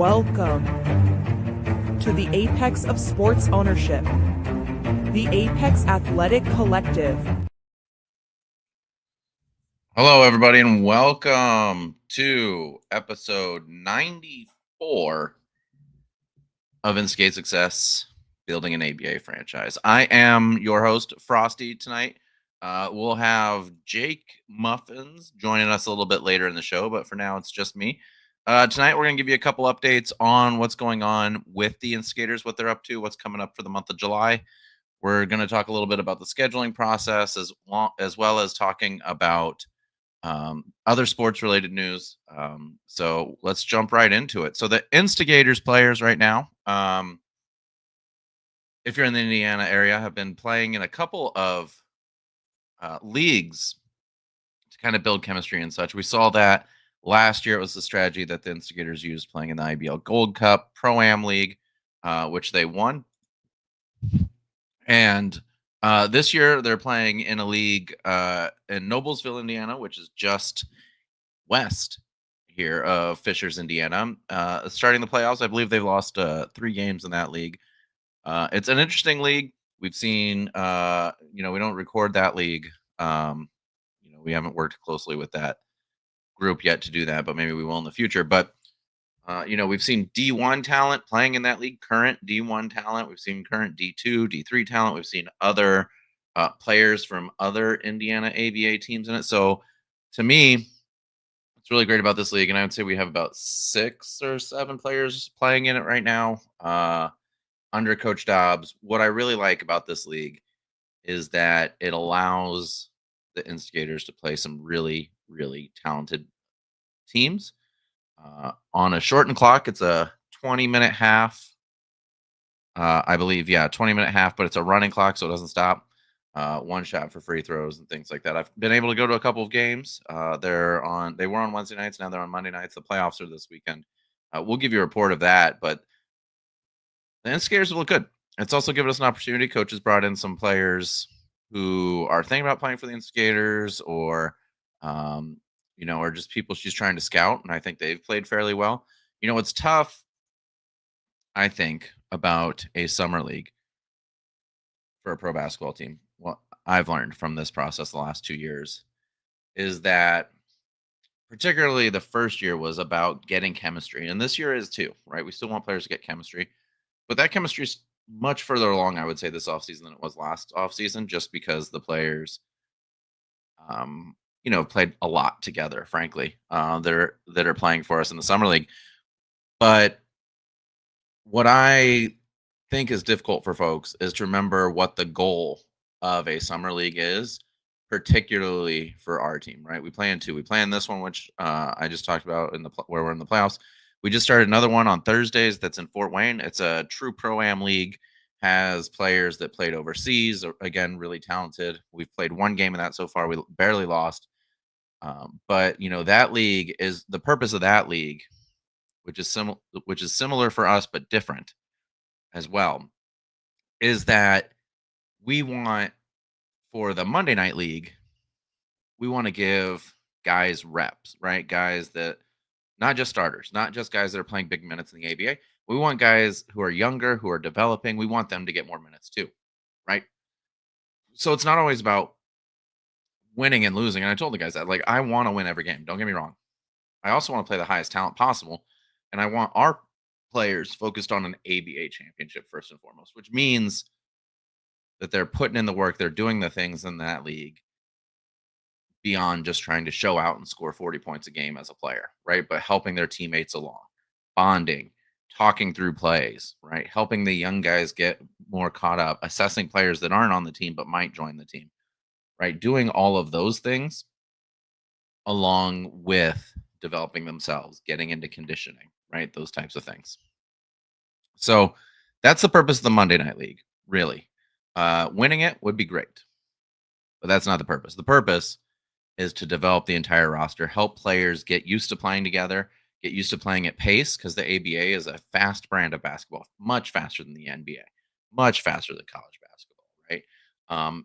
Welcome to the apex of sports ownership, the Apex Athletic Collective. Hello, everybody, and welcome to episode 94 of Instigate Success, Building an ABA Franchise. I am your host, Frosty, tonight. We'll have Jake Muffins joining us a little bit later in the show, but for now, it's just me. Tonight, we're going to give you a couple updates on what's going on with the Instigators, what they're up to, what's coming up for the month of July. We're going to talk a little bit about the scheduling process as well as talking about other sports related news. So let's jump right into it. So the Instigators players right now, if you're in the Indiana area, have been playing in a couple of leagues to kind of build chemistry and such. We saw that last year. It was the strategy that the Instigators used playing in the IBL Gold Cup Pro-Am League, which they won. And this year they're playing in a league in Noblesville, Indiana, which is just west here of Fishers, Indiana. Starting the playoffs, I believe they've lost 3 games in that league. It's an interesting league. We've seen, we don't record that league. We haven't worked closely with that group yet to do that, but maybe we will in the future. But we've seen D1 talent playing in that league, current D1 talent. We've seen current D2, D3 talent. We've seen other players from other Indiana ABA teams in it. So to me, what's really great about this league, and I would say we have about 6 or 7 players playing in it right now under Coach Dobbs. What I really like about this league is that it allows the Instigators to play some really, really talented teams. On a shortened clock, it's a 20-minute half. I believe, 20-minute half, but it's a running clock, so it doesn't stop. 1 shot for free throws and things like that. I've been able to go to a couple of games. They were on Wednesday nights. Now they're on Monday nights. The playoffs are this weekend. We'll give you a report of that, but the Instigators look good. It's also given us an opportunity. Coaches brought in some players who are thinking about playing for the Instigators or just people she's trying to scout, and I think they've played fairly well. What's tough, I think, about a summer league for a pro basketball team, what I've learned from this process the last 2 years, is that particularly the first year was about getting chemistry, and this year is too, right? We still want players to get chemistry, but that chemistry is much further along, I would say, this offseason than it was last offseason, just because the players played a lot together, frankly, that are playing for us in the summer league. But what I think is difficult for folks is to remember what the goal of a summer league is, particularly for our team, right? We play in 2. We play in this one, which I just talked about where we're in the playoffs. We just started another one on Thursdays that's in Fort Wayne. It's a true Pro-Am league, has players that played overseas, again, really talented. We've played 1 game in that so far. We barely lost. But that league is the purpose of that league, which is similar for us but different as well, is that we want, for the Monday night league, we want to give guys reps, right? Guys that, not just starters, not just guys that are playing big minutes in the ABA. We want guys who are younger, who are developing. We want them to get more minutes too, right? So it's not always about winning and losing. And I told the guys that, like, I want to win every game. Don't get me wrong. I also want to play the highest talent possible. And I want our players focused on an ABA championship first and foremost, which means that they're putting in the work. They're doing the things in that league beyond just trying to show out and score 40 points a game as a player, right? But helping their teammates along, bonding, talking through plays, right? Helping the young guys get more caught up, assessing players that aren't on the team but might join the team, right? Doing all of those things along with developing themselves, getting into conditioning, right? Those types of things. So that's the purpose of the Monday Night League, really. Winning it would be great, but that's not the purpose. The purpose is to develop the entire roster, help players get used to playing together, get used to playing at pace, because the ABA is a fast brand of basketball, much faster than the NBA, much faster than college basketball, right?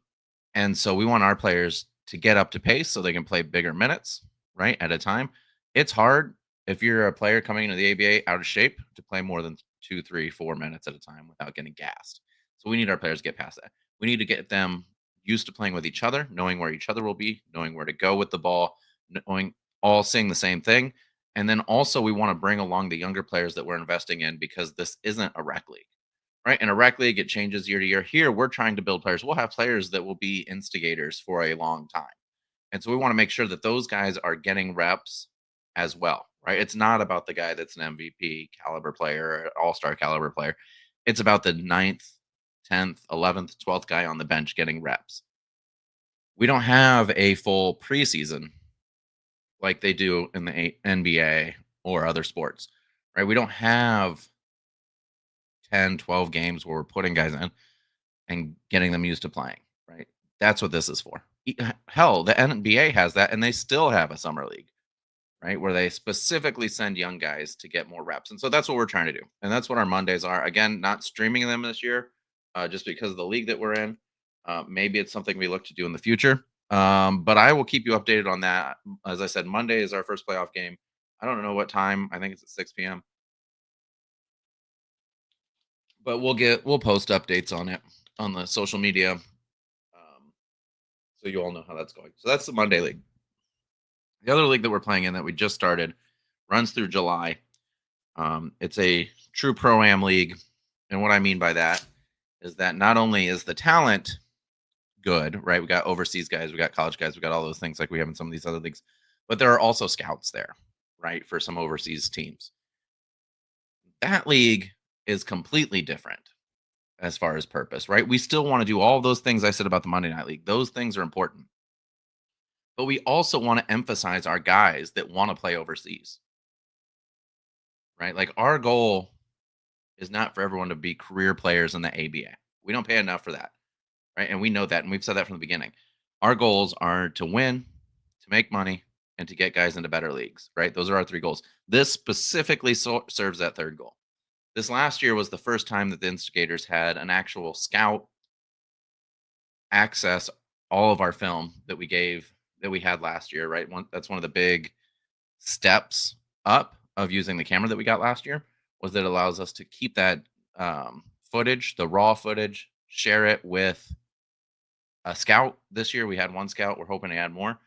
And so we want our players to get up to pace so they can play bigger minutes, right, at a time. It's hard if you're a player coming into the ABA out of shape to play more than 2, 3, 4 minutes at a time without getting gassed. So we need our players to get past that. We need to get them used to playing with each other, knowing where each other will be, knowing where to go with the ball, knowing all saying the same thing. And then also we want to bring along the younger players that we're investing in because this isn't a rec league. Right. In a rec league, it changes year to year. Here, we're trying to build players. We'll have players that will be instigators for a long time. And so we want to make sure that those guys are getting reps as well, right? It's not about the guy that's an MVP caliber player, all-star caliber player. It's about the ninth, 10th, 11th, 12th guy on the bench getting reps. We don't have a full preseason like they do in the NBA or other sports, right? We don't have 10, 12 games where we're putting guys in and getting them used to playing, right? That's what this is for. Hell, the NBA has that, and they still have a summer league, right? Where they specifically send young guys to get more reps. And so that's what we're trying to do. And that's what our Mondays are. Again, not streaming them this year, just because of the league that we're in. Maybe it's something we look to do in the future. But I will keep you updated on that. As I said, Monday is our first playoff game. I don't know what time. I think it's at 6 p.m. But we'll post updates on it on the social media, so you all know how that's going. So that's the Monday league. The other league that we're playing in that we just started runs through July. It's a true pro-am league. And what I mean by that is that not only is the talent good, right? We got overseas guys, we got college guys, we got all those things like we have in some of these other leagues, but there are also scouts there, right? For some overseas teams. That league is completely different as far as purpose, right? We still want to do all those things I said about the Monday Night League. Those things are important. But we also want to emphasize our guys that want to play overseas, right? Like our goal is not for everyone to be career players in the ABA. We don't pay enough for that, right? And we know that, and we've said that from the beginning. Our goals are to win, to make money, and to get guys into better leagues, right? Those are our three goals. This specifically serves that third goal. This last year was the first time that the Instigators had an actual scout access all of our film that we had last year, right? That's one of the big steps up of using the camera that we got last year was that it allows us to keep that footage, the raw footage, share it with a scout. This year we had one scout. We're hoping to add more.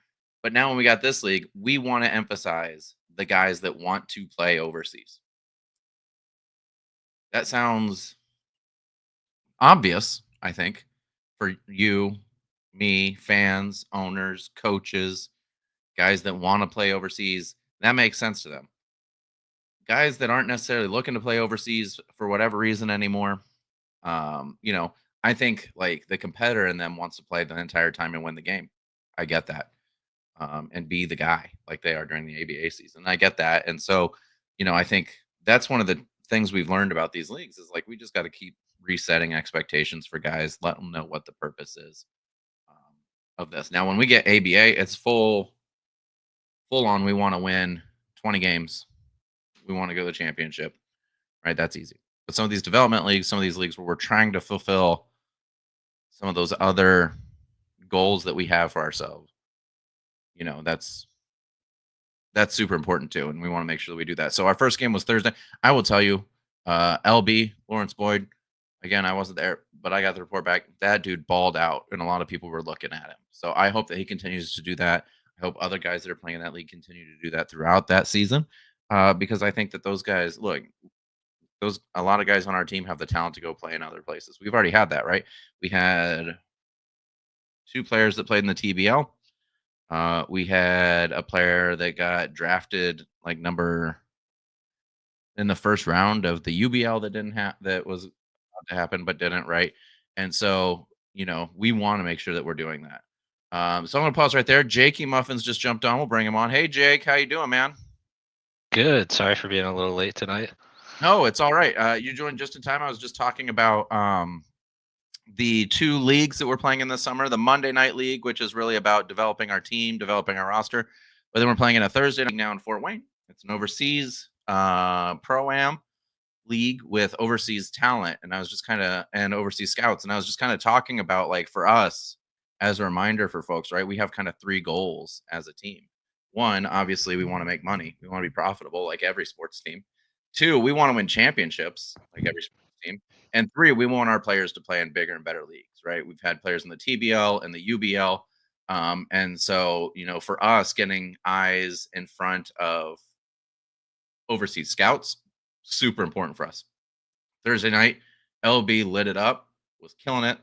But now when we got this league, we want to emphasize the guys that want to play overseas. That sounds obvious, I think, for you, me, fans, owners, coaches, guys that want to play overseas. That makes sense to them. Guys that aren't necessarily looking to play overseas for whatever reason anymore. I think like the competitor in them wants to play the entire time and win the game. I get that. And be the guy like they are during the ABA season. I get that. And so, I think that's one of the things we've learned about these leagues is like we just got to keep resetting expectations for guys, let them know what the purpose is of this. Now, when we get ABA, it's full on. We want to win 20 games. We want to go to the championship, right? That's easy. But some of these development leagues, some of these leagues where we're trying to fulfill some of those other goals that we have for ourselves, that's super important too, and we want to make sure that we do that. So our first game was Thursday. I will tell you, LB Lawrence Boyd. Again, I wasn't there, but I got the report back. That dude balled out, and a lot of people were looking at him. So I hope that he continues to do that. I hope other guys that are playing in that league continue to do that throughout that season, because I think that those guys, look, a lot of guys on our team have the talent to go play in other places. We've already had that, right? We had 2 players that played in the TBL. We had a player that got drafted like number in the first round of the UBL that didn't have that was about to happen but didn't, right? And so, we want to make sure that we're doing that. So I'm gonna pause right there. Jakey Muffins just jumped on. We'll bring him on. Hey Jake, how you doing, man? Good. Sorry for being a little late tonight. No, it's all right. You joined just in time. I was just talking about the 2 leagues that we're playing in the summer, the Monday Night League, which is really about developing our team, developing our roster. But then we're playing in a Thursday night now in Fort Wayne. It's an overseas pro-am league with overseas talent. And I was just and overseas scouts. And I was just kind of talking about like for us as a reminder for folks, right? We have kind of 3 goals as a team. one, obviously, we want to make money. We want to be profitable, like every sports team. Two, we want to win championships, like every sports team. And three, we want our players to play in bigger and better leagues, right? We've had players in the TBL and the UBL. And so, for us, getting eyes in front of overseas scouts, super important for us. Thursday night, LB lit it up, was killing it.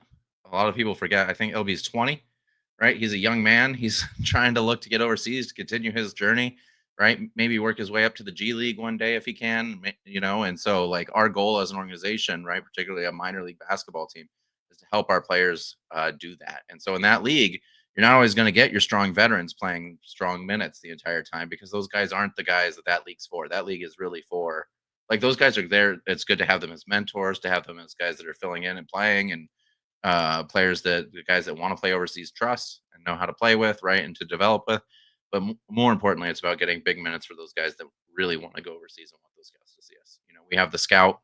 A lot of people forget. I think LB's 20, right? He's a young man. He's trying to look to get overseas to continue his journey, right? Maybe work his way up to the G League one day if he can, And so, like, our goal as an organization, right, particularly a minor league basketball team, is to help our players do that. And so, in that league, you're not always going to get your strong veterans playing strong minutes the entire time because those guys aren't the guys that league's for. That league is really for, like, those guys are there. It's good to have them as mentors, to have them as guys that are filling in and playing, and players that the guys that want to play overseas trust and know how to play with, right, and to develop with. But more importantly, it's about getting big minutes for those guys that really want to go overseas and want those guys to see us. We have the scout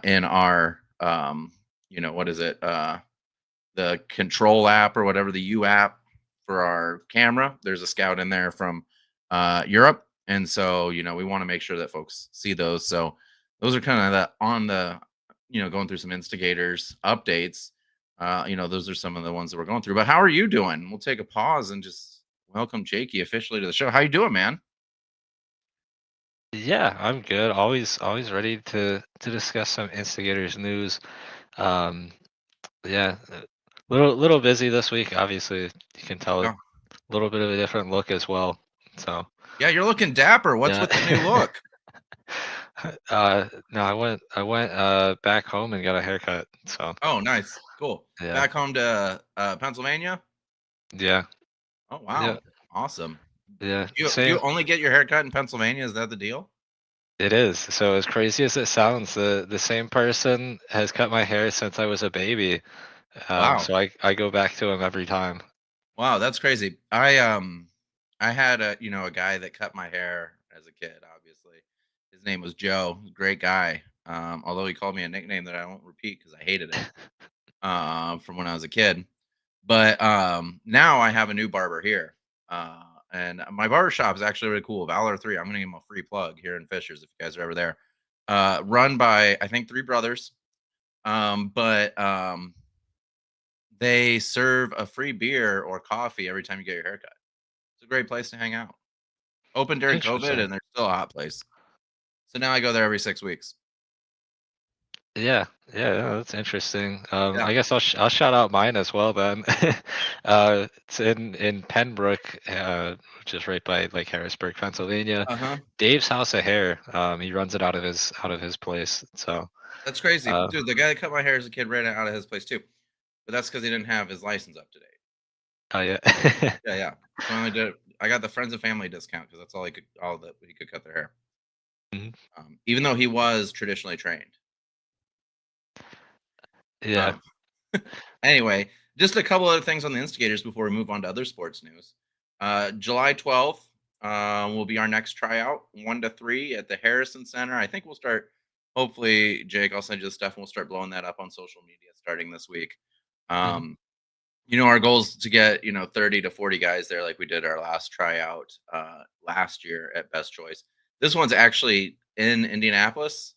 in our, what is it? The control app or whatever, the U app for our camera. There's a scout in there from Europe. And so, we want to make sure that folks see those. So those are kind of going through some instigators updates. Those are some of the ones that we're going through. But how are you doing? We'll take a pause and just welcome Jakey officially to the show. How you doing, man? Yeah, I'm good. Always ready to discuss some instigators news. Um, yeah, little busy this week. Obviously, you can tell a Yeah. little bit of a different look as well. So Yeah, you're looking dapper. What's yeah. with the new look? No, I went back home and got a haircut. So Oh, nice. Cool. yeah, Back home to Pennsylvania? yeah, Oh, yeah, wow. Awesome. yeah. Do you Same. only get your haircut in Pennsylvania? Is that the deal? It is. So as crazy as it sounds, the same person has cut my hair since I was a baby. Wow. So I go back to him every time. Wow, that's crazy. I had a guy that cut my hair as a kid, obviously. His name was Joe. Great guy. Although he called me a nickname that I won't repeat because I hated it from when I was a kid. But now I have a new barber here. And my barber shop is actually really cool. Valor 3. I'm gonna give him a free plug here in Fishers if you guys are ever there. Run by I think three brothers. But they serve a free beer or coffee every time you get your haircut. It's a great place to hang out. Open during COVID, Interesting. and they're still a hot place. So now I go there every 6 weeks. Yeah, yeah, that's interesting. Yeah. I guess I'll shout out mine as well then. It's in Pembroke, which is right by like Harrisburg, Pennsylvania. Uh-huh. Dave's House of Hair. He runs it out of his place. So, That's crazy. uh, Dude, the guy that cut my hair as a kid ran it out of his place too. But that's because he didn't have his license up to date. oh yeah. Yeah, yeah. So I got the friends and family discount because that's all that he could cut their hair. Mhm. Even though he was traditionally trained. Yeah. Um, Anyway, just a couple other things on the instigators before we move on to other sports news. July 12th will be our next tryout, 1 to 3 at the Harrison Center. I think we'll start, hopefully, Jake, I'll send you the stuff and we'll start blowing that up on social media starting this week. Mhm. Our goal is to get, 30 to 40 guys there like we did our last tryout last year at Best Choice. This one's actually in Indianapolis,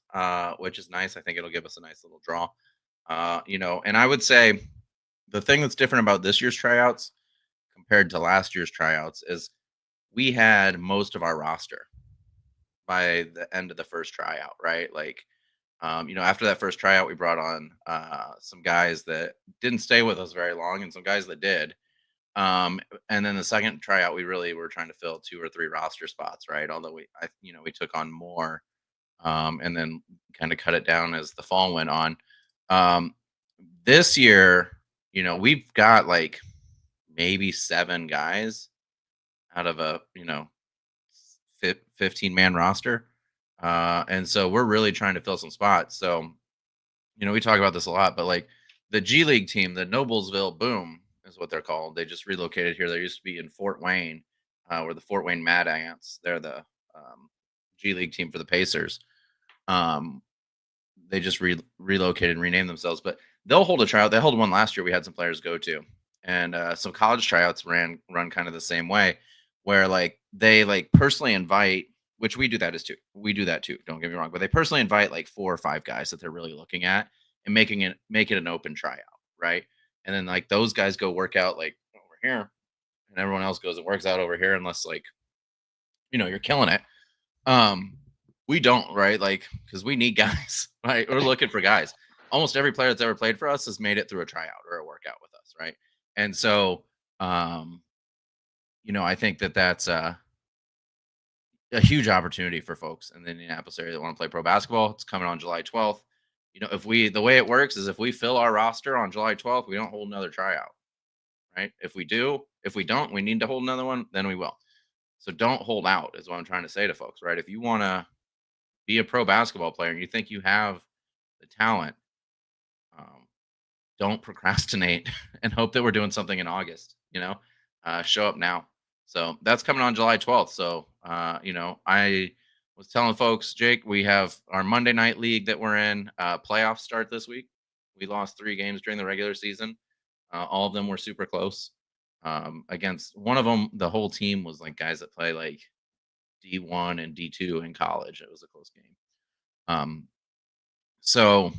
which is nice. I think it'll give us a nice little draw. And I would say the thing that's different about this year's tryouts compared to last year's tryouts is we had most of our roster by the end of the first tryout, right? Like, after that first tryout, we brought on some guys that didn't stay with us very long and some guys that did. And then the second tryout, we really were trying to fill 2 or 3 roster spots, right? Although we took on more and then kind of cut it down as the fall went on. Um, this year, we've got like maybe 7 guys out of a 15-man roster, and so we're really trying to fill some spots. So we talk about this a lot, but like the G League team, the Noblesville Boom is what they're called. They just relocated here. They used to be in Fort Wayne, where the Fort Wayne Mad Ants. They're the G League team for the Pacers. Um, they just relocated and renamed themselves, but they'll hold a tryout. They held one last year. We had some players go to, and some college tryouts run kind of the same way. where like they like personally invite, which we do that as too. We do that too. Don't get me wrong, but they personally invite like 4 or 5 guys that they're really looking at and make it an open tryout, right? And then like those guys go work out like over here, and everyone else goes and works out over here, unless like you're killing it. Um, we don't, right? Like, because we need guys, right? We're looking for guys. Almost every player that's ever played for us has made it through a tryout or a workout with us, right? And so, um, I think that that's a huge opportunity for folks in the Indianapolis area that want to play pro basketball. It's coming on July 12th. The way it works is if we fill our roster on July 12th, we don't hold another tryout, right? If we don't, we need to hold another one, then we will. So don't hold out, is what I'm trying to say to folks, right? If you want to be a pro basketball player and you think you have the talent, um, don't procrastinate and hope that we're doing something in August. Show up now. So that's coming on July 12th. So I was telling folks, Jake, we have our Monday night league that we're in. Playoffs start this week. We lost 3 games during the regular season. All of them were super close. Against one of them, the whole team was like guys that play like D1 and D2 in college. It was a close game. So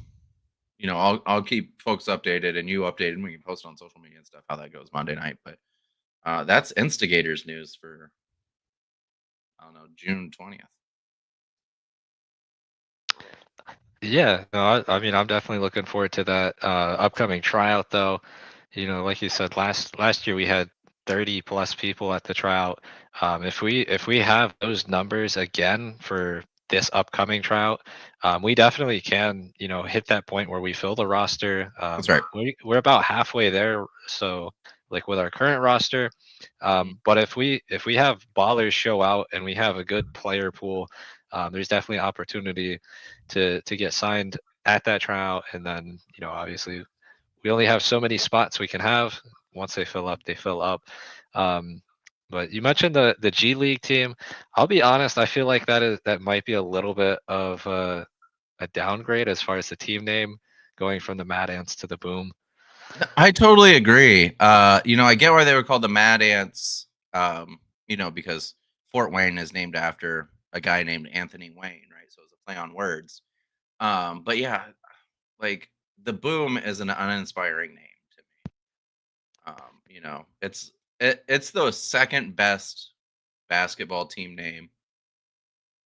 I'll keep folks updated and you updated, and we can post on social media and stuff how that goes Monday night. But that's Instigators news for I don't know, June 20th. Yeah, no, I mean, I'm definitely looking forward to that upcoming tryout, though. Like you said, last year we had 30 plus people at the tryout. If we have those numbers again for this upcoming tryout, we definitely can, hit that point where we fill the roster. That's right. We're about halfway there. So, like with our current roster, but if we have ballers show out and we have a good player pool, there's definitely opportunity to get signed at that tryout. And then, obviously we only have so many spots we can have. Once they fill up, they fill up. Um, but you mentioned the G League team. I'll be honest, I feel like that might be a little bit of a downgrade as far as the team name, going from the Mad Ants to the Boom. I totally agree. I get why they were called the Mad Ants, because Fort Wayne is named after a guy named Anthony Wayne, right? So it's a play on words. But yeah, like the Boom is an uninspiring name to me. It's the second best basketball team name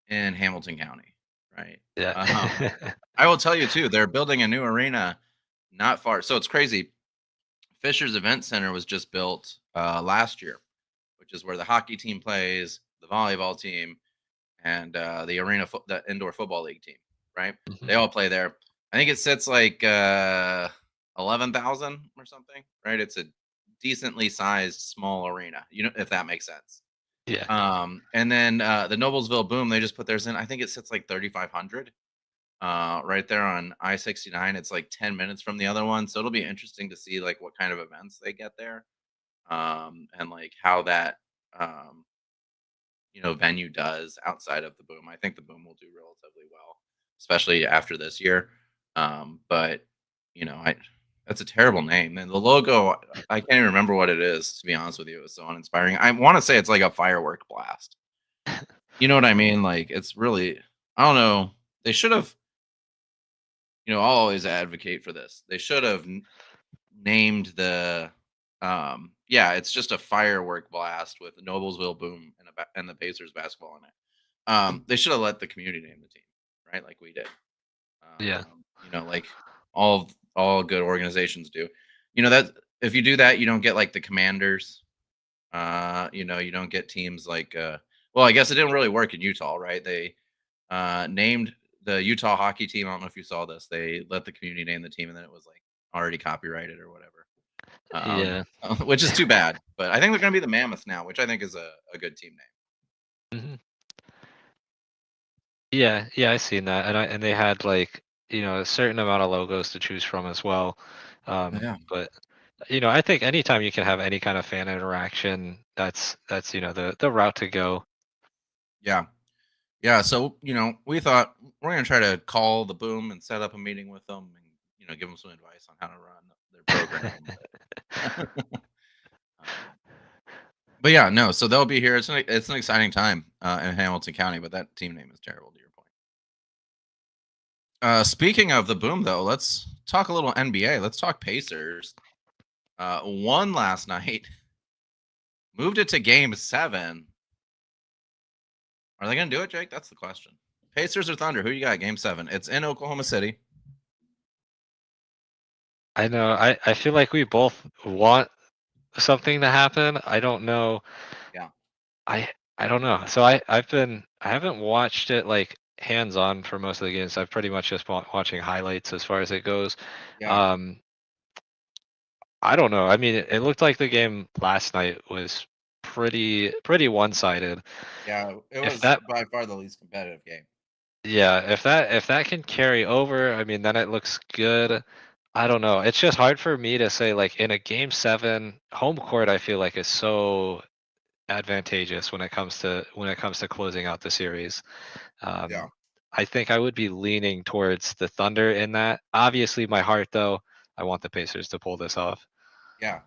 in Hamilton County, right? Yeah. I will tell you too, they're building a new arena not far. So it's crazy. Fisher's Event Center was just built last year, which is where the hockey team plays, the volleyball team, and the indoor football league team. Right? Mhm. They all play there. I think it sits like 11,000 or something. Right? It's a decently sized small arena. If that makes sense. Yeah. And then the Noblesville Boom, they just put theirs in. I think it sits like 3,500. Right there on I-69. It's like 10 minutes from the other one. So it'll be interesting to see like what kind of events they get there. And like how that venue does outside of the Boom. I think the Boom will do relatively well, especially after this year. But I that's a terrible name. And the logo, I can't even remember what it is, to be honest with you. It was so uninspiring. I want to say it's like a firework blast. You know what I mean? Like it's really, I don't know. They should have, I'll always advocate for this. They should have named it's just a firework blast with Noblesville Boom and the Pacers basketball in it. They should have let the community name the team, right? Like we did. Yeah. Like all good organizations do. That if you do that, you don't get like the Commanders. You don't get teams like well, I guess it didn't really work in Utah, right? They named the Utah hockey team. I don't know if you saw this. They let the community name the team, and then it was like already copyrighted or whatever. Yeah. Which is too bad. But I think they're going to be the Mammoth now, which I think is a good team name. Mhm. Yeah, yeah, I seen that, and they had like, a certain amount of logos to choose from as well. Yeah. But I think anytime you can have any kind of fan interaction, that's the route to go. Yeah. Yeah. So, we thought we're going to try to call the Boom and set up a meeting with them and, give them some advice on how to run their program. Um, But yeah, no. So they'll be here. It's an exciting time in Hamilton County, but that team name is terrible. To your point. Speaking of the boom, though, let's talk a little NBA. Let's talk Pacers. Won last night, moved it to Game 7. Are they going to do it, Jake? That's the question. Pacers or Thunder? Who you got? Game 7. It's in Oklahoma City. I know. I feel like we both want something to happen. I don't know. Yeah. I don't know. So I haven't watched it like hands on for most of the games. I've pretty much just watching highlights as far as it goes. Yeah. I don't know. I mean, it looked like the game last night was pretty one-sided. Yeah. It If was that by far the least competitive game. Yeah, if that can carry over, I mean, then it looks good. I don't know. It's just hard for me to say like in a game 7, home court I feel like is so advantageous when it comes to closing out the series. Yeah. I think I would be leaning towards the Thunder in that. Obviously, my heart though, I want the Pacers to pull this off. Yeah.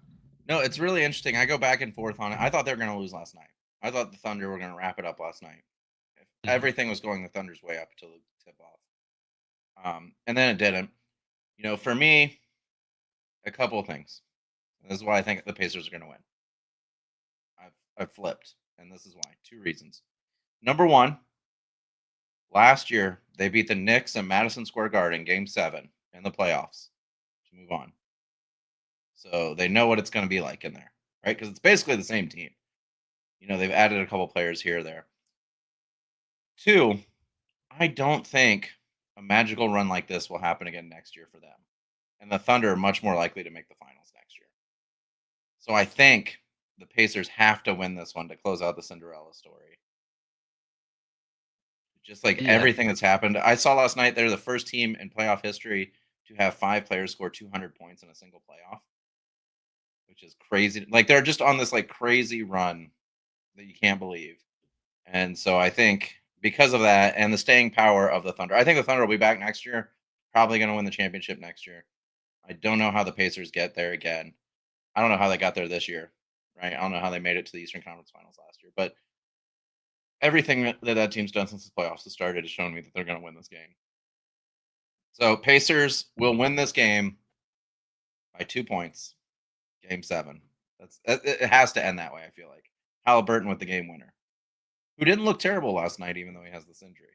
No, it's really interesting. I go back and forth on it. I thought they were going to lose last night. I thought the Thunder were going to wrap it up last night. Mhm. Everything was going the Thunder's way up until the tip off. And then it didn't. For me, a couple of things. This is why I think the Pacers are going to win. I've flipped, and this is why. 2 reasons. Number one, last year they beat the Knicks in Madison Square Garden, Game 7 in the playoffs to move on. So they know what it's going to be like in there, right? Because it's basically the same team. They've added a couple players here or there. 2, I don't think a magical run like this will happen again next year for them. And the Thunder are much more likely to make the finals next year. So I think the Pacers have to win this one to close out the Cinderella story. Just like Yeah. everything that's happened. I saw last night they're the first team in playoff history to have 5 players score 200 points in a single playoff, which is crazy. Like they're just on this like crazy run that you can't believe. And so I think because of that and the staying power of the Thunder, I think the Thunder will be back next year, probably going to win the championship next year. I don't know how the Pacers get there again. I don't know how they got there this year, right? I don't know how they made it to the Eastern Conference Finals last year, but everything that team's done since the playoffs has started has shown me that they're going to win this game. So Pacers will win this game by 2 points, Game 7. It has to end that way. I feel like Halliburton with the game winner, who didn't look terrible last night, even though he has this injury.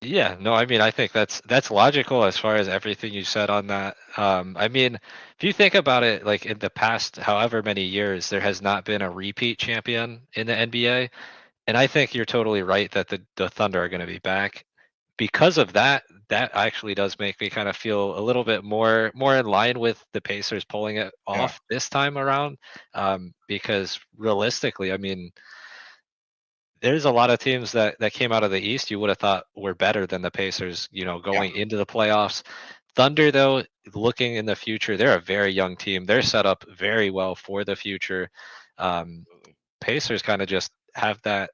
Yeah, no, I mean, I think that's logical as far as everything you said on that. I mean, if you think about it, like in the past, however many years, there has not been a repeat champion in the NBA, and I think you're totally right that the Thunder are going to be back. Because of that, that actually does make me kind of feel a little bit more in line with the Pacers pulling it Yeah, off this time around. Because realistically, I mean, there's a lot of teams that came out of the East you would have thought were better than the Pacers, yeah, going into the playoffs. Thunder, though, looking in the future, they're a very young team. They're set up very well for the future. Um, absolutely. Pacers kind of just have that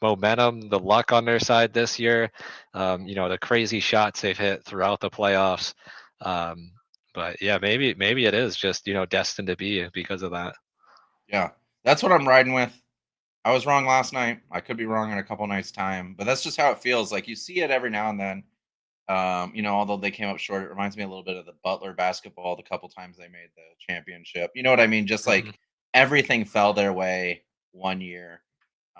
momentum, the luck on their side this year. The crazy shots they've hit throughout the playoffs. Um, but yeah, maybe it is just destined to be because of that. Yeah, that's what I'm riding with. I was wrong last night. I could be wrong in a couple nights' time, but that's just how it feels. Like you see it every now and then. Although they came up short, it reminds me a little bit of the Butler basketball, the couple times they made the championship. You know what I mean? Just Mhm. like everything fell their way one year.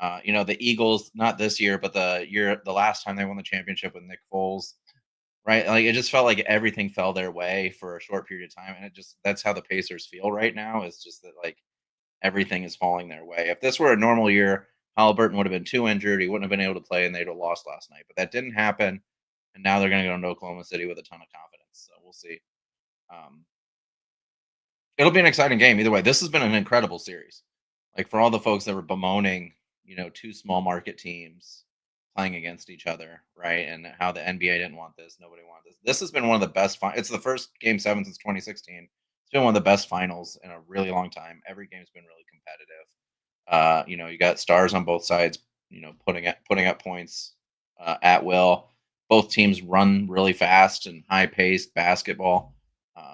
The Eagles, not this year, but the last time they won the championship with Nick Foles, right? Like it just felt like everything fell their way for a short period of time. And that's how the Pacers feel right now, is just that like everything is falling their way. If this were a normal year, Halliburton would have been too injured. He wouldn't have been able to play, and they'd have lost last night. But that didn't happen, and now they're going to go into Oklahoma City with a ton of confidence. So we'll see. Um, it'll be an exciting game either way. This has been an incredible series. Like for all the folks that were bemoaning, 2 small market teams playing against each other, right? And how the NBA didn't want this, nobody wanted this. This has been one of the best. It's the first Game 7 since 2016. It's been one of the best finals in a really long time. Every game's been really competitive. You got stars on both sides, putting up points at will. Both teams run really fast and high paced basketball.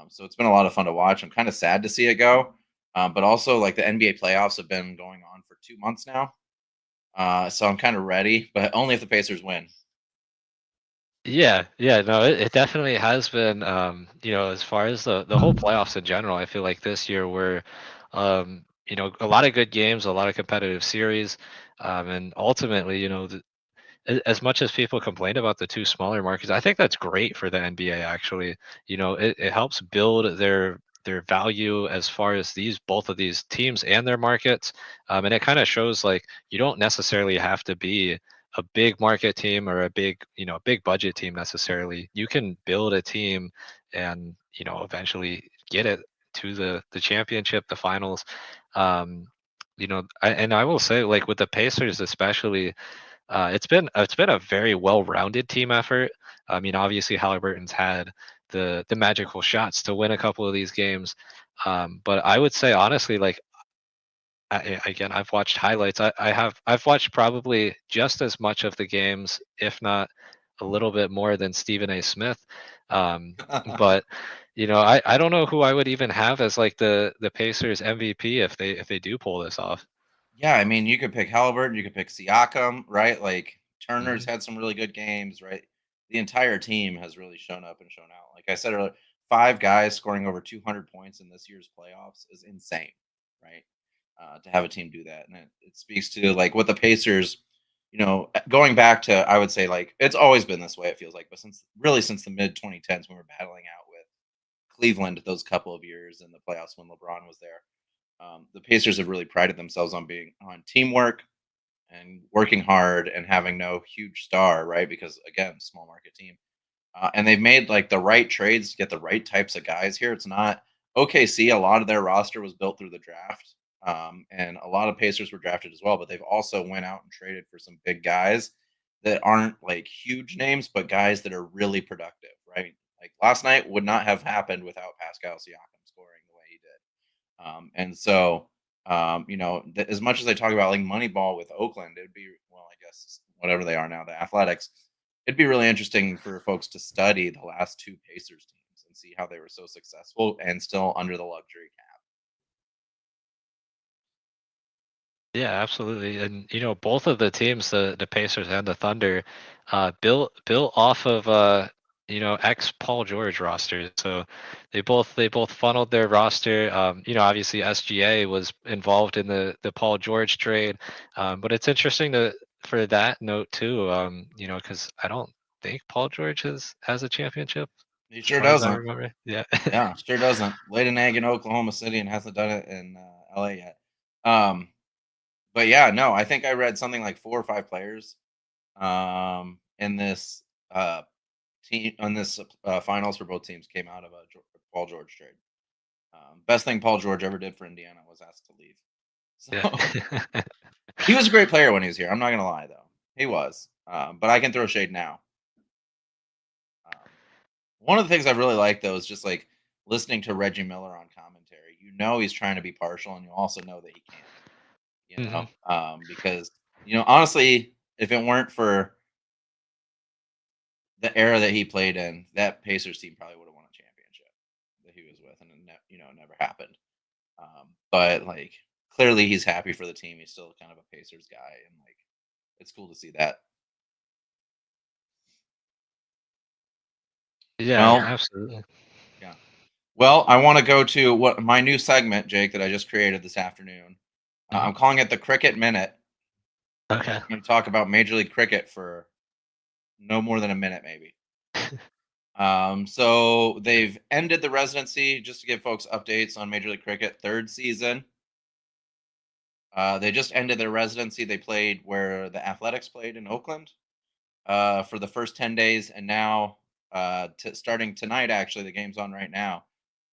So it's been a lot of fun to watch. I'm kind of sad to see it go. But also, like the NBA playoffs have been going on for 2 months now, so I'm kind of ready, but only if the Pacers win. Yeah, yeah, no, it definitely has been. As far as the whole playoffs in general, I feel like this year we're, a lot of good games, a lot of competitive series, and ultimately, as much as people complain about the two smaller markets, I think that's great for the NBA actually. It helps build their value as far as these both of these teams and their markets. And it kind of shows like you don't necessarily have to be a big market team or a big budget team necessarily. You can build a team and, eventually get it to the championship, the finals. Um, and I will say like with the Pacers especially, it's been a very well-rounded team effort. I mean, obviously Halliburton's had the magical shots to win a couple of these games, but I would say honestly, like again, I've watched highlights. I've watched probably just as much of the games, if not a little bit more than Stephen A. Smith. But I don't know who I would even have as like the Pacers MVP if they do pull this off. Yeah, I mean, you could pick Halliburton, you could pick Siakam, right? Like Turner's Hmm. had some really good games, right? The entire team has really shown up and shown out. Like I said earlier, 5 guys scoring over 200 points in this year's playoffs is insane, right? To have a team do that, and it speaks to like what the Pacers, going back to, I would say like it's always been this way. It feels like, but since the mid 2010s when we were battling out with Cleveland those couple of years in the playoffs when LeBron was there. The Pacers have really prided themselves on being on teamwork and working hard and having no huge star, right? Because again, small market team, and they've made like the right trades to get the right types of guys here. It's not OKC. A lot of their roster was built through the draft, and a lot of Pacers were drafted as well. But they've also went out and traded for some big guys that aren't like huge names, but guys that are really productive, right? Like last night would not have happened without Pascal Siakam scoring the way he did. And so, as much as I talk about like Moneyball with Oakland, it'd be, well, I guess whatever they are now, the Athletics. It'd be really interesting for folks to study the last two Pacers teams and see how they were so successful and still under the luxury cap. Yeah, absolutely. And both of the teams, the Pacers and the Thunder, built off of ex Paul George rosters. So they both funneled their roster. Obviously SGA was involved in the Paul George trade. But it's interesting to for that note too, because I don't think Paul George has a championship He as sure far as I doesn't. remember. Yeah. Yeah, sure doesn't. Laid an egg in Oklahoma City and hasn't done it in LA yet. Um, but yeah, no, I think I read something like 4 or 5 players in this team on this finals for both teams came out of a Paul George trade. Best thing Paul George ever did for Indiana was ask to leave. Yeah. So he was a great player when he was here. I'm not gonna lie though, he was. But I can throw shade now. Um, One of the things I really like though is just like listening to Reggie Miller on commentary. You know he's trying to be partial, and you also know that he can't. Hmm. Because honestly, if it weren't for the era that he played in, that Pacers team probably would have won a championship that he was with, and it never happened. But like clearly he's happy for the team. He's still kind of a Pacers guy, and like it's cool to see that. Yeah, Well, absolutely. yeah. Well, I want to go to what my new segment, Jake, that I just created this afternoon. Mhm. I'm calling it the Cricket Minute. Okay. I'm going to talk about Major League Cricket for no more than a minute, maybe. So they've ended the residency. Just to give folks updates on Major League Cricket, third season. They just ended their residency. They played where the Athletics played in Oakland for the first 10 days, and now starting tonight, actually, the game's on right now.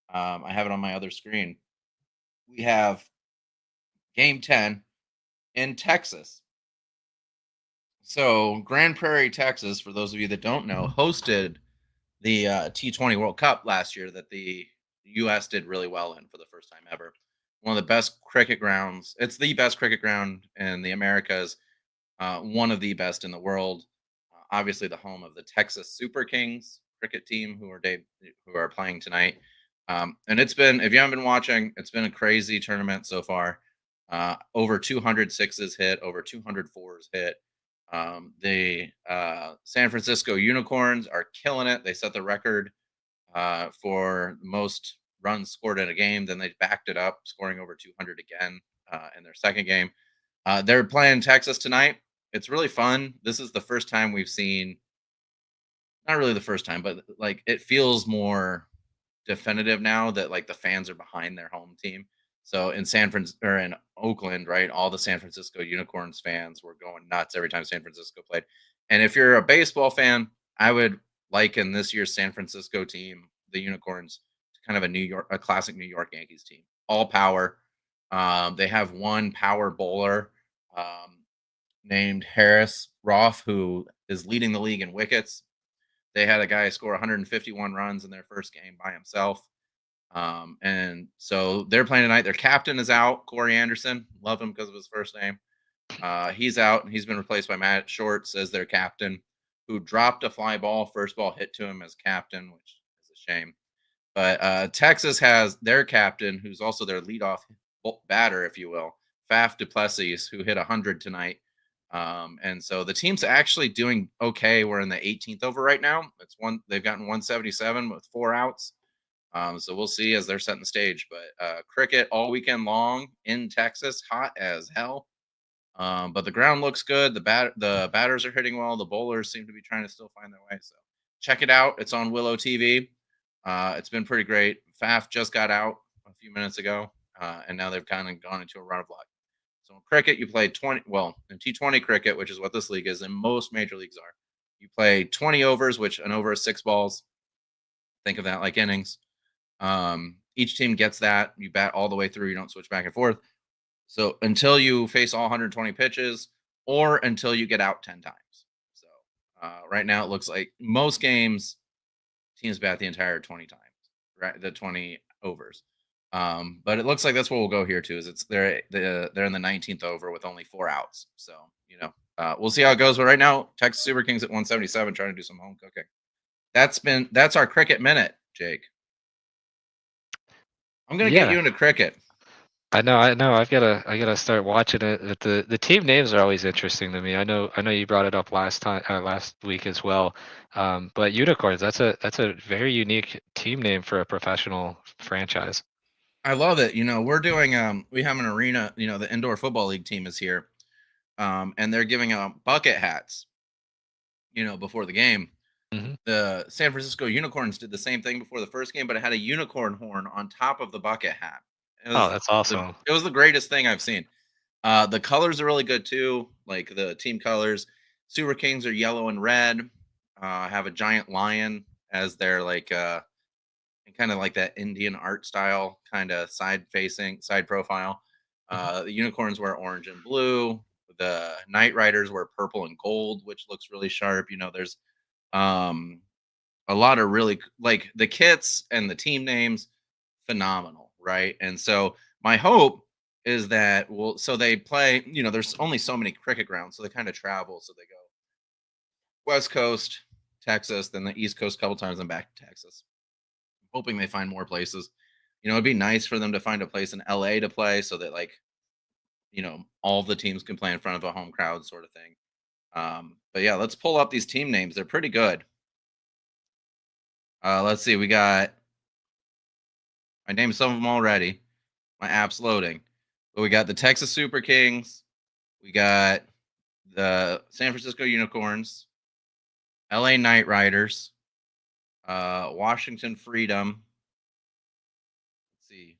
I have it on my other screen. We have Game 10 in Texas. So Grand Prairie, Texas, for those of you that don't know, hosted the T20 World Cup last year that the U.S. did really well in for the first time ever. One of the best cricket grounds. It's the best cricket ground in the Americas. One of the best in the world. Obviously, the home of the Texas Super Kings cricket team, who are playing tonight. And it's been, if you haven't been watching, it's been a crazy tournament so far. Over 200 sixes hit, over 200 fours hit. The San Francisco Unicorns are killing it. They set the record for most runs scored in a game. Then they backed it up, scoring over 200 again in their second game. They're playing Texas tonight. It's really fun. This is the first time we've seen, not really the first time, but like it feels more definitive now that like the fans are behind their home team. So in San Francisco or in Oakland, right, all the San Francisco Unicorns fans were going nuts every time San Francisco played. And if you're a baseball fan, I would liken this year's San Francisco team, the Unicorns, to kind of a classic New York Yankees team. All power. They have one power bowler named Harris Roth, who is leading the league in wickets. They had a guy score 151 runs in their first game by himself. And so they're playing tonight. Their captain is out, Corey Anderson. Love him because of his first name. He's out. He's been replaced by Matt Shorts as their captain, who dropped a fly ball. First ball hit to him as captain, which is a shame. But Texas has their captain, who's also their leadoff batter, if you will, Faf Duplessis, who hit 100 tonight. And so the team's actually doing okay. We're in the 18th over right now. They've gotten 177 with 4 outs. So we'll see as they're setting the stage. But cricket all weekend long in Texas, hot as hell. But the ground looks good. The batters are hitting well. The bowlers seem to be trying to still find their way. So check it out. It's on Willow TV. It's been pretty great. Faf just got out a few minutes ago, and now they've kind of gone into a run of luck. So in cricket, you play 20. Well, in T20 cricket, which is what this league is, and most major leagues are, you play 20 overs, which an over is 6 balls. Think of that like innings. Each team gets that. You bat all the way through. You don't switch back and forth. So until you face all 120 pitches, or until you get out 10 times. So right now, it looks like most games teams bat the entire 20 times, right? The 20 overs. But it looks like that's what we'll go here too. Is they're in the 19th over with only 4 outs. So we'll see how it goes. But right now, Texas Super Kings at 177, trying to do some home cooking. That's our cricket minute, Jake. I'm gonna get you into cricket. I know. I gotta start watching it. The team names are always interesting to me. I know you brought it up last week as well. But Unicorns, that's a very unique team name for a professional franchise. I love it. We're doing we have an arena. The indoor football league team is here, and they're giving out bucket hats. Before the game. Mm-hmm. The San Francisco Unicorns did the same thing before the first game, but it had a unicorn horn on top of the bucket hat. That's awesome. It was the greatest thing I've seen. The colors are really good too, like the team colors. Super Kings are yellow and red. Have a giant lion as their kind of like that Indian art style kind of side profile. The Unicorns wear orange and blue. The Night Riders wear purple and gold, which looks really sharp. There's a lot of really like the kits and the team names, phenomenal, right? And so my hope is that so they play, there's only so many cricket grounds, so they kind of travel. So they go West Coast, Texas, then the East Coast a couple times and back to Texas. I'm hoping they find more places. It'd be nice for them to find a place in LA to play so that all the teams can play in front of a home crowd sort of thing. But yeah, let's pull up these team names. They're pretty good. Let's see. I named some of them already. My app's loading. But we got the Texas Super Kings. We got the San Francisco Unicorns, LA Night Riders, Washington Freedom. Let's see.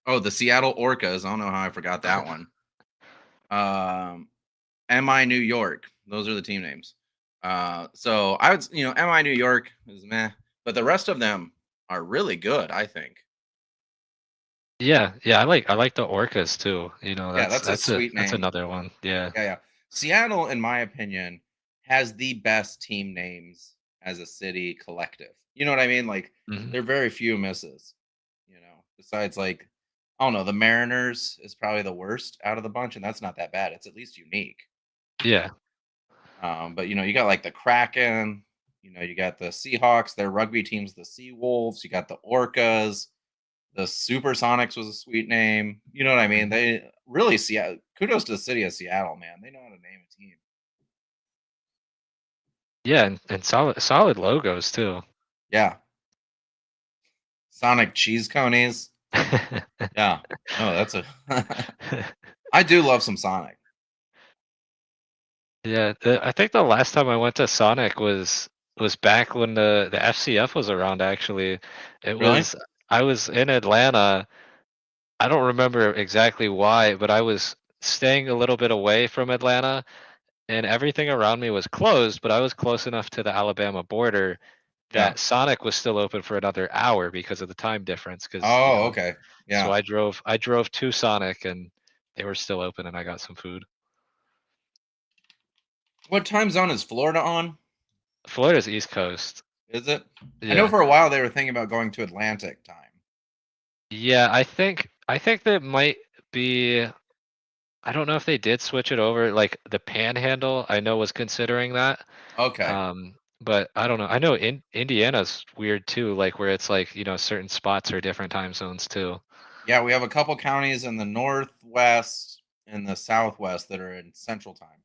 Oh, the Seattle Orcas. I don't know how I forgot that one. MI New York. Those are the team names. So I would, MI New York is meh, but the rest of them are really good, I think. Yeah, I like the Orcas too. That's a sweet name. That's another one. Yeah. Yeah. Seattle, in my opinion, has the best team names as a city collective. You know what I mean? Like there are very few misses. Besides I don't know, the Mariners is probably the worst out of the bunch, and that's not that bad. It's at least unique. Yeah. But you got like the Kraken, You got the Seahawks, their rugby teams, the Sea Wolves. You got the Orcas. The Supersonics was a sweet name. You know what I mean? Mhm. They really Seattle. Kudos to the city of Seattle, man. They know how to name a team. Yeah, and solid logos too. Yeah, Sonic cheese conies. Yeah. No, that's a. I do love some Sonic. Yeah, I think the last time I went to Sonic was back when the FCF was around actually. It Really? was I was in Atlanta. I don't remember exactly why, but I was staying a little bit away from Atlanta and everything around me was closed, but I was close enough to the Alabama border Yeah. that Sonic was still open for another hour because of the time difference. Because Oh, okay. so Yeah. I drove to Sonic and they were still open and I got some food. What time zone is Florida on? Florida's East Coast. Is it? I know Yeah. for a while they were thinking about going to Atlantic time. Yeah, I think that might be I don't know if they did switch it over. Like the Panhandle, I know was considering that. Okay. But I don't know. I know Indiana's weird too, like where it's like, certain spots are different time zones too. Yeah, we have a couple counties in the northwest and the southwest that are in central time.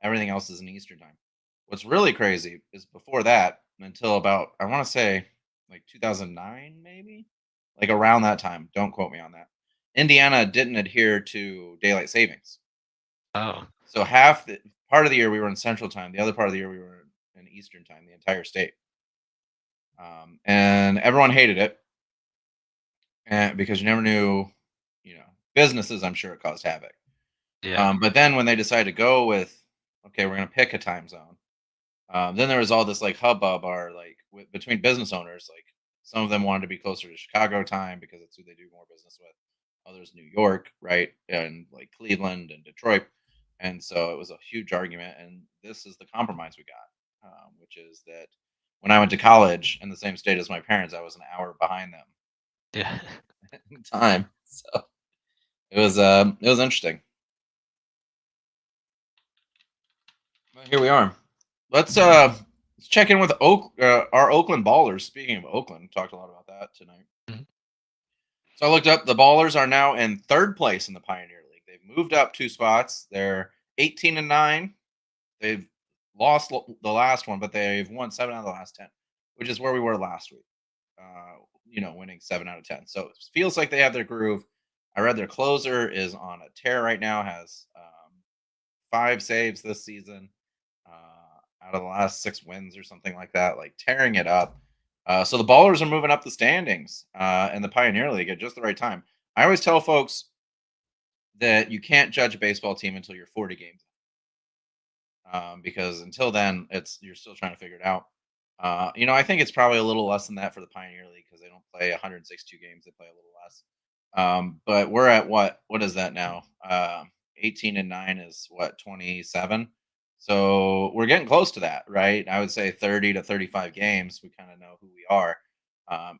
Everything else is in Eastern time. What's really crazy is before that, until about I want to say like 2009, maybe like around that time. Don't quote me on that. Indiana didn't adhere to daylight savings, Oh, so half the part of the year we were in Central time, the other part of the year we were in Eastern time, the entire state, and everyone hated it, and because you never knew, businesses. I'm sure it caused havoc. yeah. But then when they decided to go with, okay, we're going to pick a time zone. Then there was all this like hubbub, or like between business owners. Like some of them wanted to be closer to Chicago time because it's who they do more business with. Others New York, right, and like Cleveland and Detroit. And so it was a huge argument. And this is the compromise we got, which is that when I went to college in the same state as my parents, I was an hour behind them Yeah. in time. So it was interesting. Well, here we are. Let's check in with our Oakland Ballers. Speaking of Oakland, talked a lot about that tonight. Mhm. So I looked up. The Ballers are now in third place in the Pioneer League. They've moved up 2 spots. They're 18-9. They've lost the last one, but they've won 7 out of the last 10, which is where we were last week. Winning 7 out of 10. So it feels like they have their groove. I read their closer is on a tear right now. Has 5 saves this season out of the last 6 wins or something like that, like tearing it up. So the Ballers are moving up the standings in the Pioneer League at just the right time. I always tell folks that you can't judge a baseball team until you're 40 games, because until then, you're still trying to figure it out. I think it's probably a little less than that for the Pioneer League because they don't play 162 games; they play a little less. But we're at what is that now? 18-9 is what, 27. So we're getting close to that, right? I would say 30 to 35 games. We kind of know who we are,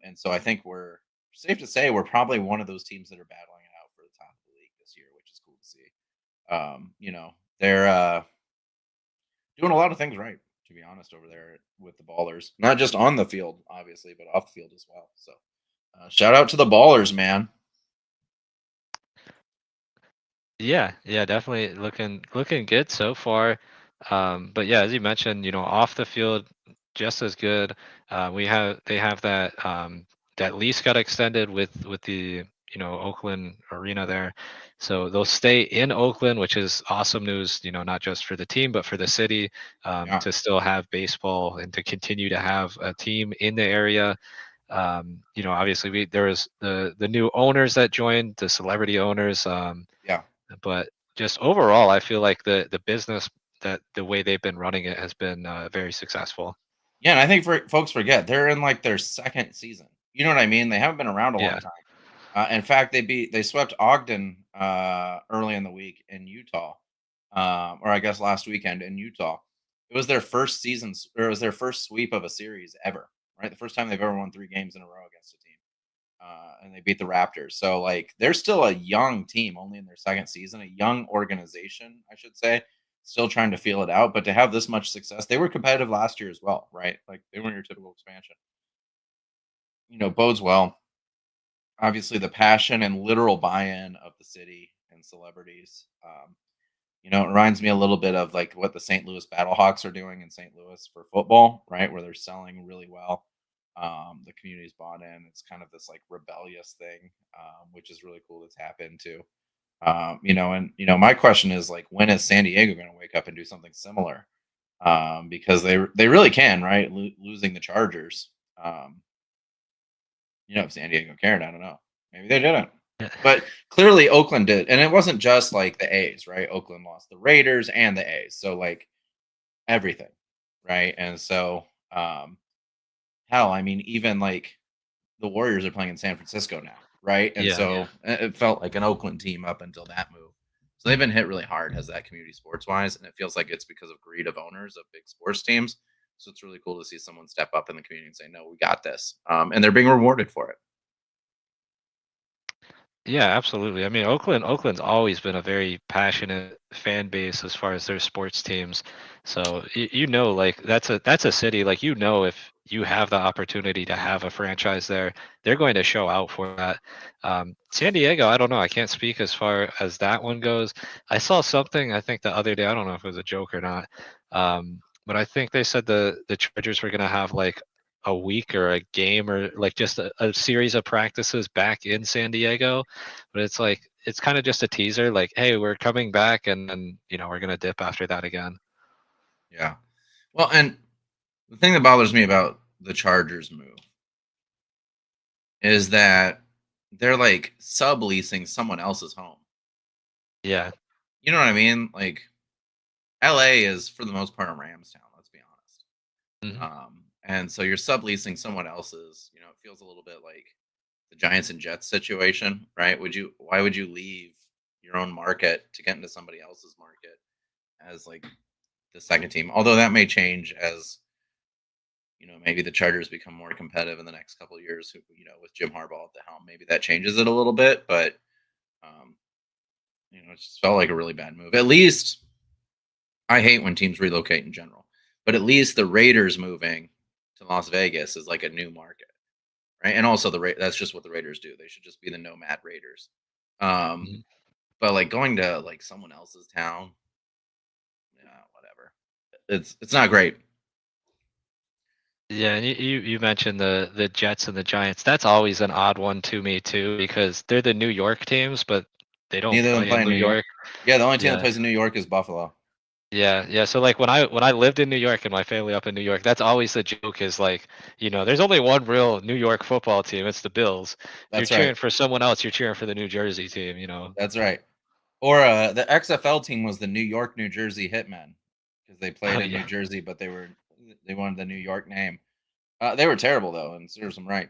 and so I think we're safe to say we're probably one of those teams that are battling it out for the top of the league this year, which is cool to see. They're doing a lot of things right, to be honest, over there with the Ballers. Not just on the field, obviously, but off the field as well. So shout out to the Ballers, man. Yeah, yeah, definitely looking good so far. But yeah, as you mentioned, off the field, just as good. They have that lease got extended with the Oakland arena there, so they'll stay in Oakland, which is awesome news. Not just for the team, but for the city, Yeah, to still have baseball and to continue to have a team in the area. Obviously there was the new owners that joined, the celebrity owners. yeah. But just overall, I feel like the business that the way they've been running it has been very successful. Yeah, and I think folks forget they're in like their second season. You know what I mean? They haven't been around a long Yeah. time. In fact, they swept Ogden early in the week in Utah, or I guess last weekend in Utah. It was their first season, or it was their first sweep of a series ever. Right, the first time they've ever won 3 games in a row against a team, and they beat the Raptors. So like they're still a young team, only in their second season, a young organization, I should say. still trying to feel it out. But to have this much success, they were competitive last year as well, right? Like they weren't your typical expansion. Bodes well. Obviously, the passion and literal buy-in of the city and celebrities. It reminds me a little bit of like what the St. Louis Battlehawks are doing in St. Louis for football, right? Where they're selling really well. The community's bought in. It's kind of this like rebellious thing, which is really cool to tap into. My question is like, when is San Diego going to wake up and do something similar? Because they really can, right? Losing the Chargers. If San Diego cared, I don't know. Maybe they didn't. Yeah. But clearly Oakland did. And it wasn't just like the A's, right? Oakland lost the Raiders and the A's. So like everything. Right. And so hell, I mean, even like the Warriors are playing in San Francisco now, right? And Yeah. so it felt like an Oakland team up until that move. So they've been hit really hard as that community sports wise, and it feels like it's because of greed of owners of big sports teams. So it's really cool to see someone step up in the community and say, "No, we got this," and they're being rewarded for it. Yeah, absolutely. I mean, Oakland's always been a very passionate fan base as far as their sports teams. So like that's a city like if you have the opportunity to have a franchise there, they're going to show out for that. San Diego, I don't know. I can't speak as far as that one goes. I saw something I think the other day. I don't know if it was a joke or not. But I think they said the Chargers were going to have like a week or a game or like just a series of practices back in San Diego, but it's like it's kind of just a teaser like, hey, we're coming back, and then we're gonna dip after that again. Yeah. Well, and the thing that bothers me about the Chargers move is that they're like subleasing someone else's home. Yeah. You know what I mean? Like LA is for the most part a Rams town, let's be honest. Hmm. And so you're subleasing someone else's, it feels a little bit like the Giants and Jets situation, right? Why would you leave your own market to get into somebody else's market as like the second team? Although that may change as, maybe the Chargers become more competitive in the next couple of years, with Jim Harbaugh at the helm. Maybe that changes it a little bit, but um, it just felt like a really bad move. At least I hate when teams relocate in general, but at least the Raiders moving to Las Vegas is like a new market, right? And also that's just what the Raiders do. They should just be the nomad Raiders. Um, Hmm. but like going to like someone else's town, yeah, whatever. It's not great. Yeah, and you mentioned the Jets and the Giants. That's always an odd one to me too, because they're the New York teams, but they don't Neither of them play play in in New New York. York. Yeah, the only team that Yeah. plays in New York is Buffalo. Yeah. So like when I lived in New York and my family up in New York, that's always the joke is like, there's only one real New York football team. It's the Bills. If you're That's right. cheering for someone else, you're cheering for the New Jersey team. That's right. Or the XFL team was the New York, New Jersey Hitmen because they played Oh in New yeah. Jersey, but they wanted the New York name. They were terrible though, and serves them right.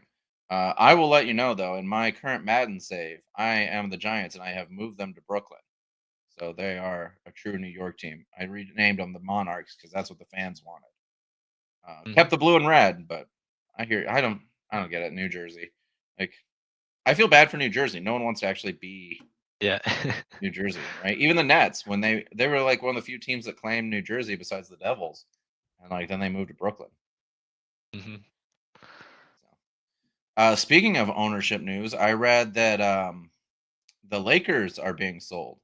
I will let you know though, in my current Madden save, I am the Giants, and I have moved them to Brooklyn, so they are a true New York team. I renamed them the Monarchs because that's what the fans wanted. Kept Mhm. the blue and red, but I don't get it. New Jersey, like I feel bad for New Jersey. No one wants to actually be Yeah. New Jersey, right? Even the Nets, when they were like one of the few teams that claimed New Jersey besides the Devils, and like then they moved to Brooklyn. Hmm. So. Speaking of ownership news, I read that the Lakers are being sold.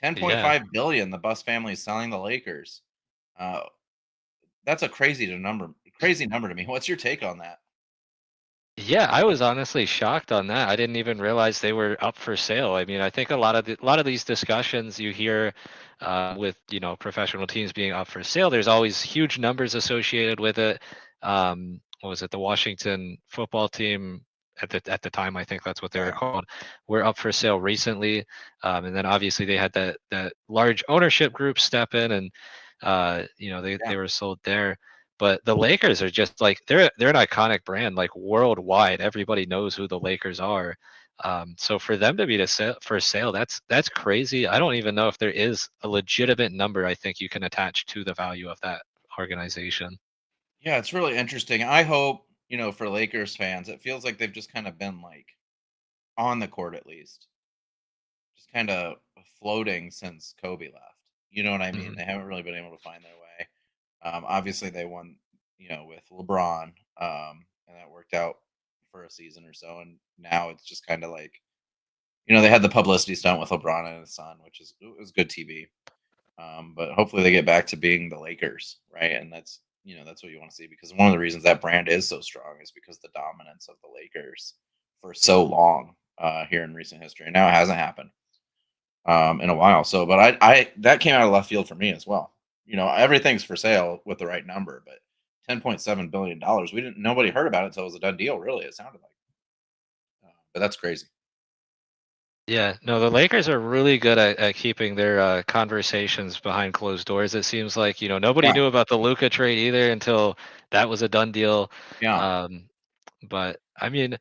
Yeah. 10.5 billion. The Bus family is selling the Lakers. Uh, that's a crazy number to me. What's your take on that? Yeah, I was honestly shocked on that. I didn't even realize they were up for sale. I mean, I think a lot of these discussions you hear with professional teams being up for sale, there's always huge numbers associated with it. What was it? The Washington football team at the time, I think that's what they were Yeah, called, were up for sale recently, and then obviously they had that large ownership group step in, and they yeah, were sold there. But the Lakers are just like they're an iconic brand, like worldwide. Everybody knows who the Lakers are. So for them to be for sale, that's crazy. I don't even know if there is a legitimate number I think you can attach to the value of that organization. yeah. It's really interesting. I hope for Lakers fans, it feels like they've just kind of been like on the court at least, just kind of floating since Kobe left. You know what I mean? Mhm. They haven't really been able to find their way. Obviously, they won, with LeBron, and that worked out for a season or so. And now it's just kind of like, they had the publicity stunt with LeBron and his son, which is it was good TV. But hopefully they get back to being the Lakers, right? And that's what you want to see, because one of the reasons that brand is so strong is because the dominance of the Lakers for so long here in recent history. And now it hasn't happened in a while. So, but I that came out of left field for me as well. Everything's for sale with the right number, but $10.7 billion. Nobody heard about it until it was a done deal. Really, it sounded like, but that's crazy. Yeah, no, the Lakers are really good at keeping their conversations behind closed doors. It seems like, nobody Yeah, knew about the Luca trade either until that was a done deal. yeah, Um, but I mean,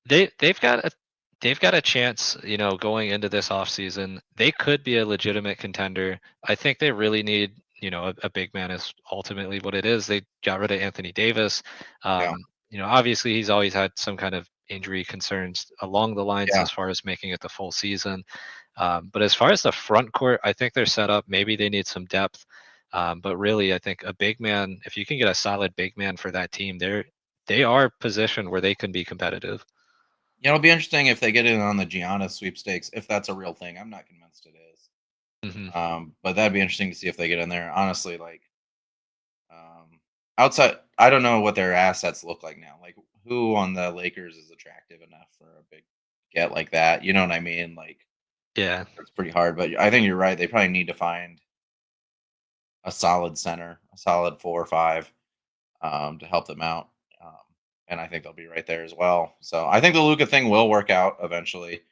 they've got a chance, going into this offseason. They could be a legitimate contender. I think they really need, a big man is ultimately what it is. They got rid of Anthony Davis. yeah, Obviously he's always had some kind of injury concerns along the lines yeah. as far as making it the full season. But as far as the front court, I think they're set up. Maybe they need some depth. But really, I think a big man, if you can get a solid big man for that team, they are positioned where they can be competitive. Yeah, it'll be interesting if they get in on the Giannis sweepstakes, if that's a real thing. I'm not convinced it is. Hmm. But that'd be interesting to see if they get in there. Honestly, like, outside, I don't know what their assets look like now. Like, who on the Lakers is attractive enough for a big get like that? You know what I mean? Like, Yeah. it's pretty hard. But I think you're right. They probably need to find a solid center, a solid 4 or 5, to help them out. Um, and I think they'll be right there as well. So I think the Luca thing will work out eventually.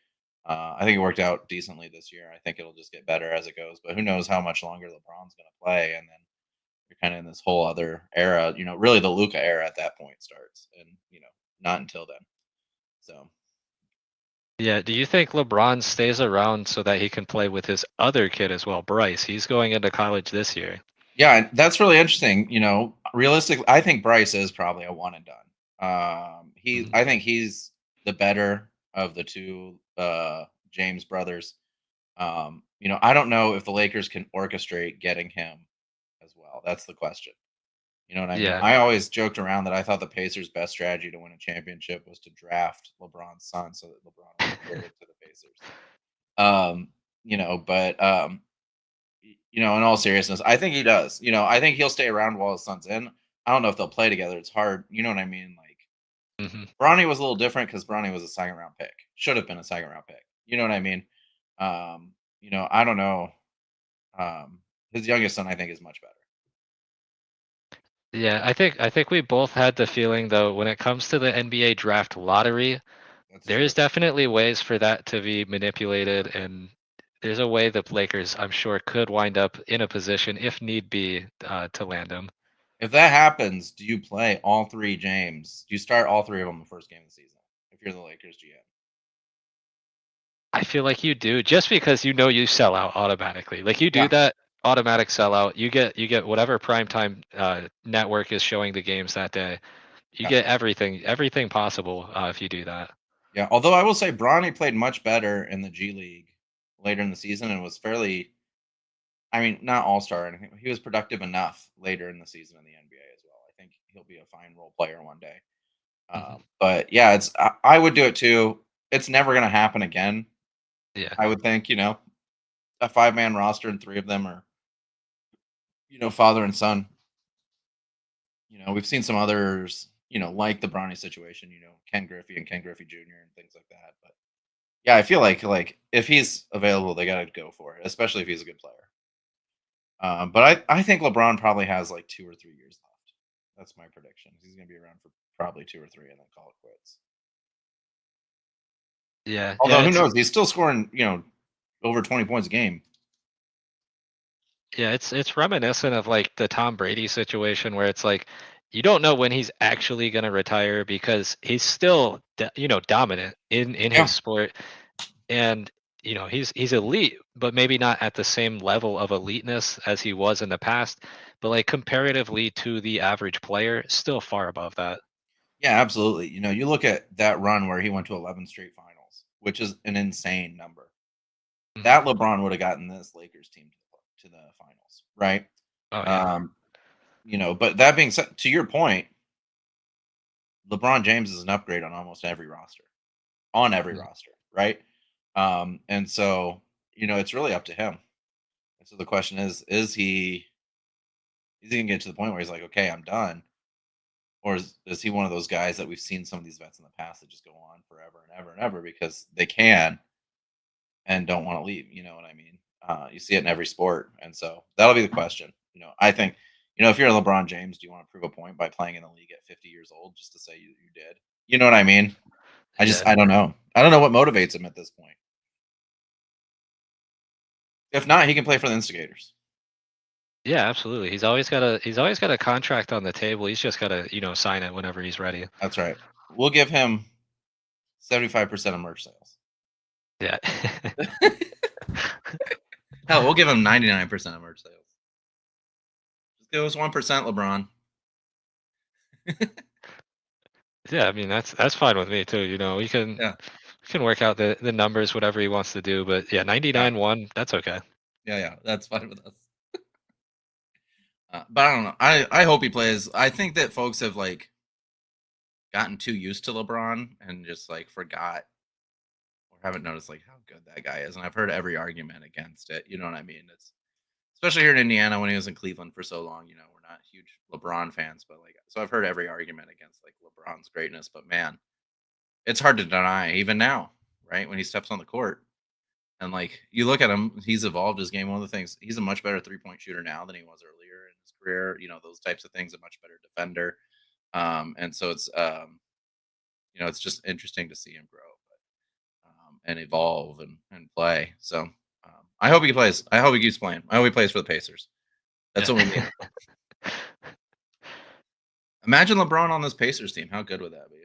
I think it worked out decently this year. I think it'll just get better as it goes. But who knows how much longer LeBron's going to play? And then you're kind of in this whole other era. Really the Luca era at that point starts, and not until then. So Yeah. Do you think LeBron stays around so that he can play with his other kid as well, Bryce? He's going into college this year. yeah, and that's really interesting. Realistically, I think Bryce is probably a one and done. Mhm. I think he's the better of the two James brothers. I don't know if the Lakers can orchestrate getting him as well. That's the question. You know what I mean? Yeah. I always joked around that I thought the Pacers' best strategy to win a championship was to draft LeBron's son so that LeBron would be traded to the Pacers. Um, but in all seriousness, I think he does. I think he'll stay around while his son's in. I don't know if they'll play together. It's hard. You know what I mean? Like, Hmm. Bronny was a little different because Bronny was a second round pick. Should have been a second round pick. You know what I mean? I don't know. His youngest son, I think, is much better. Yeah. I think we both had the feeling though when it comes to the NBA draft lottery, That's there's true. definitely ways for that to be manipulated, and there's a way the Lakers, I'm sure, could wind up in a position, if need be, to land him. If that happens, do you play all three James? Do you start all three of them the first game of the season if you're the Lakers GM? I feel like you do just because you sell out automatically. Like you do Yeah, that automatic sellout. You get whatever primetime network is showing the games that day. You yeah, get everything possible if you do that. yeah. Although I will say Bronny played much better in the G League later in the season and was fairly, I mean, not all star or anything. He was productive enough later in the season in the NBA as well. I think he'll be a fine role player one day. Hmm. But yeah, I would do it too. It's never going to happen again. Yeah. I would think, a 5-man roster and three of them are, father and son. We've seen some others, like the Bronny situation, Ken Griffey and Ken Griffey Jr. and things like that. But yeah, I feel like if he's available, they got to go for it, especially if he's a good player. But I think LeBron probably has like 2 or 3 years left. That's my prediction. He's going to be around for probably 2 or 3 and then call it quits. Yeah. Yeah. Although who It's knows? He's still scoring, over 20 points a game. Yeah, it's reminiscent of like the Tom Brady situation where it's like you don't know when he's actually going to retire because he's still dominant in Yeah, his sport, and he's elite, but maybe not at the same level of eliteness as he was in the past, but like comparatively to the average player, still far above that. yeah, absolutely. You look at that run where he went to 11 straight finals, which is an insane number. Mhm. That LeBron would have gotten this Lakers team to the finals, right? Oh yeah. Um, but that being said, to your point, LeBron James is an upgrade on almost every roster, Mhm. right? And so, it's really up to him. And so the question is he gonna get to the point where he's like, okay, I'm done? Or is he one of those guys that we've seen some of these vets in the past that just go on forever and ever and ever because they can and don't want to leave? You know what I mean? You see it in every sport. And so that'll be the question. I think, if you're LeBron James, do you want to prove a point by playing in the league at 50 years old just to say you did? You know what I mean? Yeah. I don't know. I don't know what motivates him at this point. If not, he can play for the Instigators. Yeah, absolutely. He's always got a contract on the table. He's just got to, sign it whenever he's ready. That's right. We'll give him 75% of merch sales. Yeah. Hell, we'll give him 99% of merch sales. Just give us 1%, LeBron. Yeah, I mean that's fine with me too. Yeah, We can work out the numbers, whatever he wants to do. But yeah, yeah, 99-1, that's okay. yeah. That's fine with us. But I don't know. I hope he plays. I think that folks have like gotten too used to LeBron and just like forgot or haven't noticed like how good that guy is. And I've heard every argument against it. You know what I mean? It's especially here in Indiana when he was in Cleveland for so long. We're not huge LeBron fans, but like, so I've heard every argument against like LeBron's greatness. But man, it's hard to deny even now, right? When he steps on the court. And like you look at him, he's evolved his game. One of the things he's a much better 3-point shooter now than he was earlier in his career. Those types of things. A much better defender. And so it's just interesting to see him grow and evolve and play. So I hope he plays. I hope he keeps playing. I hope he plays for the Pacers. That's what we need. Yeah. Imagine LeBron on this Pacers team. How good would that be?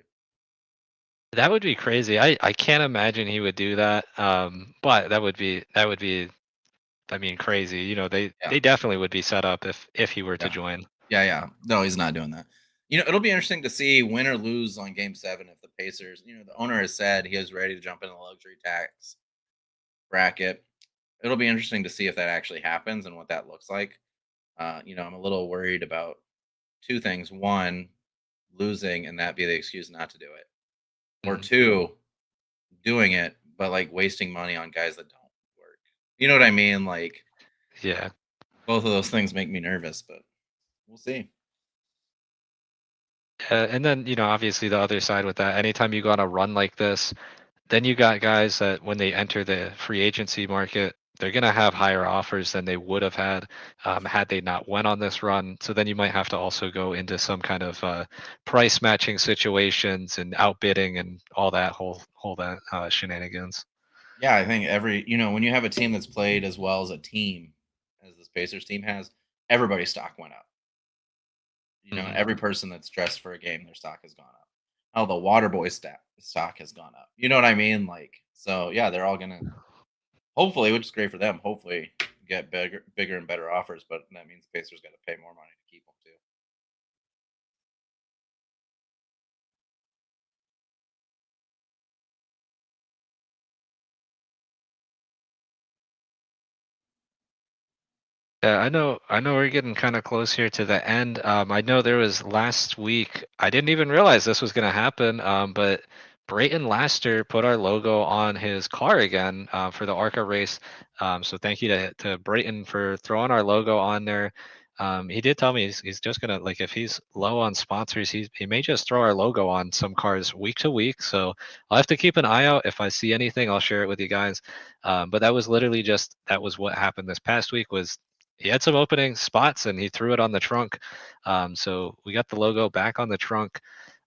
That would be crazy. I can't imagine he would do that. But that would be I mean crazy. Yeah, They definitely would be set up if he were to yeah, join. yeah. No, he's not doing that. It'll be interesting to see win or lose on Game 7 if the Pacers. The owner has said he is ready to jump in the luxury tax bracket. It'll be interesting to see if that actually happens and what that looks like. I'm a little worried about two things. One, losing and that be the excuse not to do it. Or Mhm. two, doing it, but like wasting money on guys that don't work. You know what I mean? Like Yeah. both of those things make me nervous, but we'll see. And then, obviously the other side with that, anytime you go on a run like this, then you got guys that when they enter the free agency market, they're going to have higher offers than they would have had they not went on this run. So then you might have to also go into some kind of price matching situations and outbidding and all that whole shenanigans. Yeah, I think when you have a team that's played as well as a team as this Pacers team has, everybody's stock went up. Hmm. Every person that's dressed for a game, their stock has gone up. Oh, the water boy stock has gone up. You know what I mean? Like, so yeah, they're all gonna hopefully, which is great for them. Hopefully, get bigger and better offers. But that means Pacers got to pay more money to keep them too. Yeah, I know we're getting kind of close here to the end. I know there was last week, I didn't even realize this was going to happen, but Brayton Laster put our logo on his car again for the ARCA race. So thank you to Brayton for throwing our logo on there. He did tell me he's just gonna, like, if he's low on sponsors, he may just throw our logo on some cars week to week. So I'll have to keep an eye out. If I see anything, I'll share it with you guys. But that was what happened this past week. Was he had some opening spots and he threw it on the trunk. So we got the logo back on the trunk.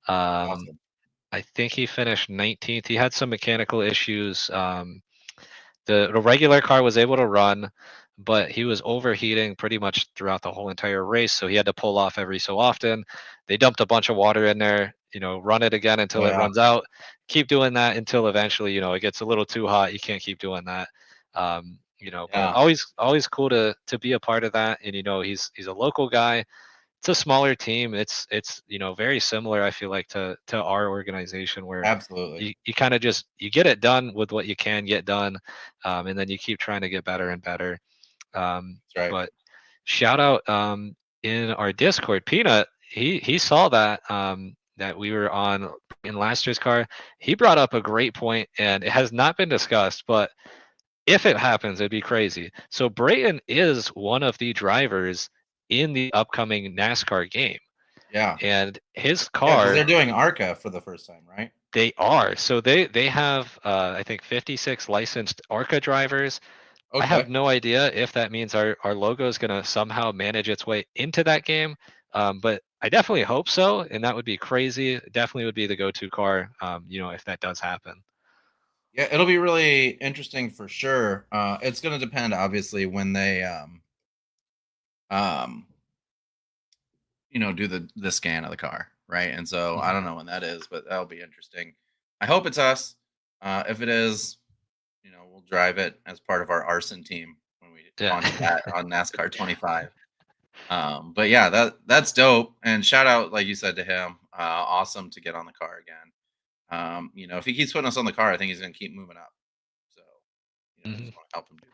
Um, Awesome. I think he finished 19th. He had some mechanical issues. The regular car was able to run, but he was overheating pretty much throughout the whole entire race. So he had to pull off every so often. They dumped a bunch of water in there, run it again until Oh it yeah, runs out. Keep doing that until eventually, it gets a little too hot. You can't keep doing that. But yeah, always cool to be a part of that. And he's a local guy. It's a smaller team. It's very similar. I feel like to our organization where absolutely. you kind of just you get it done with what you can get done, and then you keep trying to get better and better. That's right. But shout out in our Discord, Peanut. He saw that that we were on in last year's car. He brought up a great point, and it has not been discussed, but if it happens, it'd be crazy. So Brayton is one of the drivers in the upcoming NASCAR game, Yeah. and his Yeah, because car, they're doing ARCA for the first time, right? they are. So they have I think 56 licensed ARCA drivers. I Okay. have no idea if that means our logo is going to somehow manage its way into that game, but I definitely hope so, and that would be crazy. It definitely would be the go-to car, if that does happen. Yeah, it'll be really interesting for sure. It's going to depend, obviously, when they um, do the scan of the car, right? And so I Mhm. don't know when that is, but that'll be interesting. I hope it's us. If it is, we'll drive it as part of our arson team when we Yeah. launch that on NASCAR 25. But yeah, that's dope. And shout out, like you said, to him. Awesome to get on the car again. If he keeps putting us on the car, I think he's going to keep moving up. So, I Mhm. just want to help him do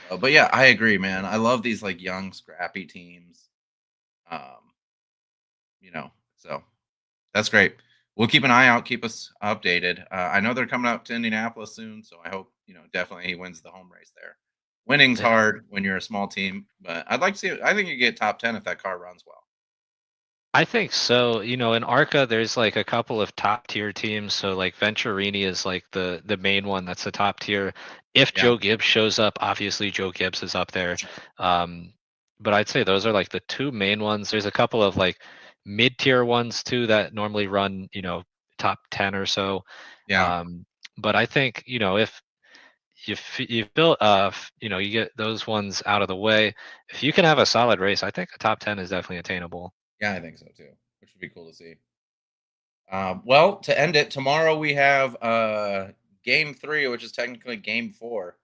that. But yeah, I agree, man. I love these like young, scrappy teams. Um, so that's great. We'll keep an eye out, keep us updated. I know they're coming up to Indianapolis soon, so I hope, definitely he wins the home race there. Winning's Yeah. hard when you're a small team, but I'd like to see it. I think you get top 10 if that car runs well. I think so. In ARCA, there's like a couple of top tier teams. So like Venturini is like the main one that's the top tier. If Yeah, Joe Gibbs shows up, obviously Joe Gibbs is up for there. sure. Um, but I'd say those are like the two main ones. There's a couple of like mid tier ones too that normally run, top 10 or so. Yeah, Um, but I think, if you built you get those ones out of the way. If you can have a solid race, I think a top 10 is definitely attainable. yeah, I think so too, which would be cool to see. Well, to end it, tomorrow we have game 3, which is technically game 4.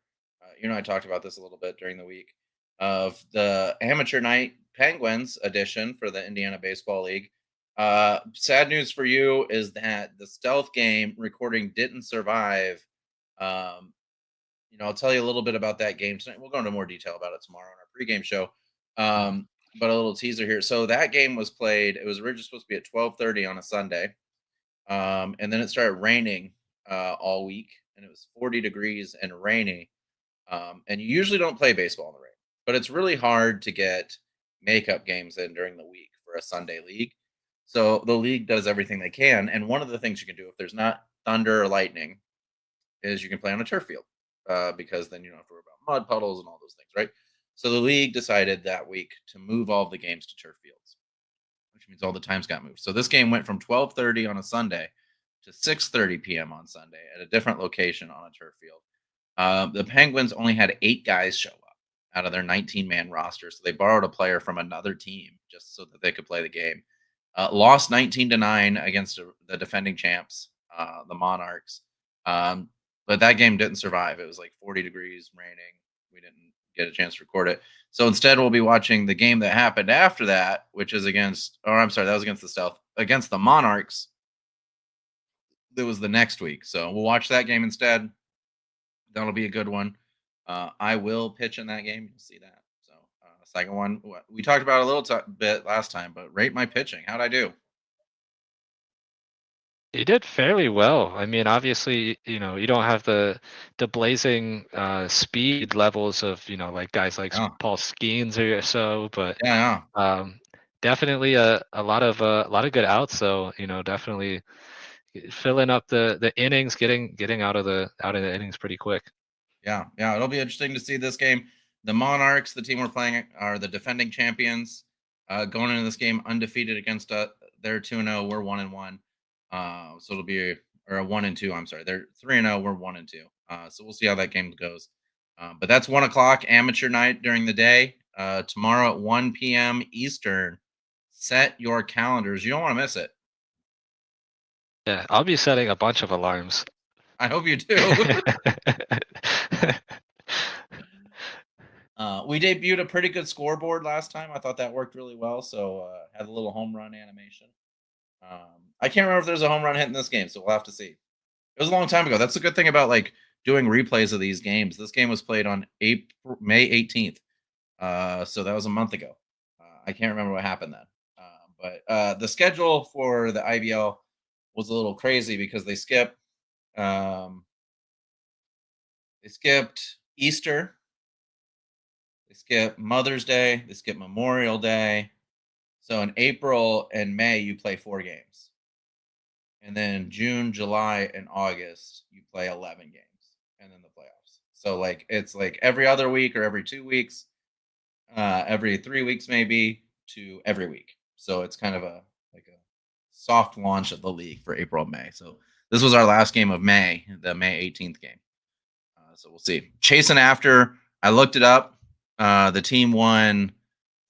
I talked about this a little bit during the week of the Amateur Night Penguins edition for the Indiana Baseball League. Sad news for you is that the stealth game recording didn't survive. Um, I'll tell you a little bit about that game tonight. We'll go into more detail about it tomorrow on our pregame show. Mhm. But a little teaser here. So that game was played. It was originally supposed to be at 12:30 on a Sunday. And then it started raining all week, and it was 40 degrees and rainy. And you usually don't play baseball in the rain, but it's really hard to get makeup games in during the week for a Sunday league. So the league does everything they can. And one of the things you can do if there's not thunder or lightning is you can play on a turf field because then you don't have to worry about mud puddles and all those things, right? So the league decided that week to move all the games to turf fields, which means all the times got moved. So this game went from 12:30 on a Sunday to 6:30 p.m. on Sunday at a different location on a turf field. The Penguins only had 8 guys show up out of their 19-man roster, so they borrowed a player from another team just so that they could play the game. Lost 19-9 against the defending champs, the Monarchs. Um, but that game didn't survive. It was like 40 degrees, raining. We didn't get a chance to record it. So instead, we'll be watching the game that happened after that, which is I'm sorry, that was against the Stealth, against the Monarchs. That was the next week. So we'll watch that game instead. That'll be a good one. I will pitch in that game. You'll see that. So, second one, we talked about a little bit last time, but rate my pitching. How'd I do? You did fairly well. I mean, obviously, you don't have the blazing speed levels of, like guys like Yeah, Paul Skeens or so, but yeah, yeah. um, definitely a lot of good outs though. Definitely filling up the innings, getting out of the innings pretty quick. Yeah, yeah, it'll be interesting to see this game. The Monarchs, the team we're playing, are the defending champions. Going into this game undefeated against they're 2-0, we're 1-1. So it'll be or a 1-2. I'm sorry, they're 3-0, we're 1-2. So we'll see how that game goes. But that's 1 o'clock amateur night during the day. Tomorrow at 1 p.m. Eastern. Set your calendars. You don't want to miss it. Yeah, I'll be setting a bunch of alarms. I hope you do. We debuted a pretty good scoreboard last time. I thought that worked really well. So had a little home run animation. I can't remember if there's a home run hit in this game, so we'll have to see. It was a long time ago. That's the good thing about like doing replays of these games. This game was played on May 18th. So that was a month ago. I can't remember what happened then. But the schedule for the IBL was a little crazy because they skipped Easter, they skipped Mother's Day, they skipped Memorial Day. So in April and May you play 4 games. And then June, July, and August you play 11 games and then the playoffs. So like it's like every other week or every 2 weeks, every 3 weeks maybe to every week. So it's kind of a soft launch of the league for April and May. So this was our last game of May, the May 18th game. So we'll see. Chasing after, I looked it up. The team won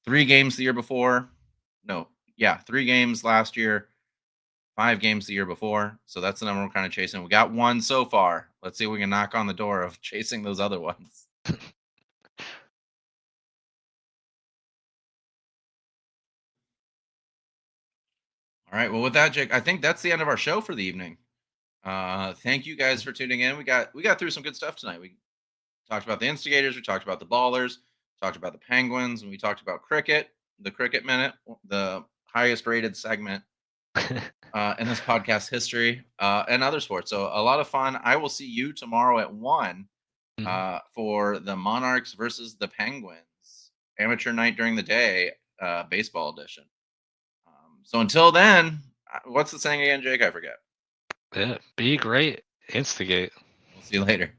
3 games the year before. No, yeah, 3 games last year, 5 games the year before. So that's the number we're kind of chasing. We got 1 so far. Let's see if we can knock on the door of chasing those other ones. All right. Well, with that, Jake, I think that's the end of our show for the evening. Thank you guys for tuning in. We got through some good stuff tonight. We talked about the Instigators, we talked about the Ballers, talked about the Penguins, and we talked about cricket, the Cricket Minute, the highest rated segment in this podcast history, and other sports. So a lot of fun. I will see you tomorrow at 1 for the Monarchs versus the Penguins, amateur night during the day, baseball edition. So until then, what's the saying again, Jake? I forget. Yeah, be great. Instigate. We'll see you later.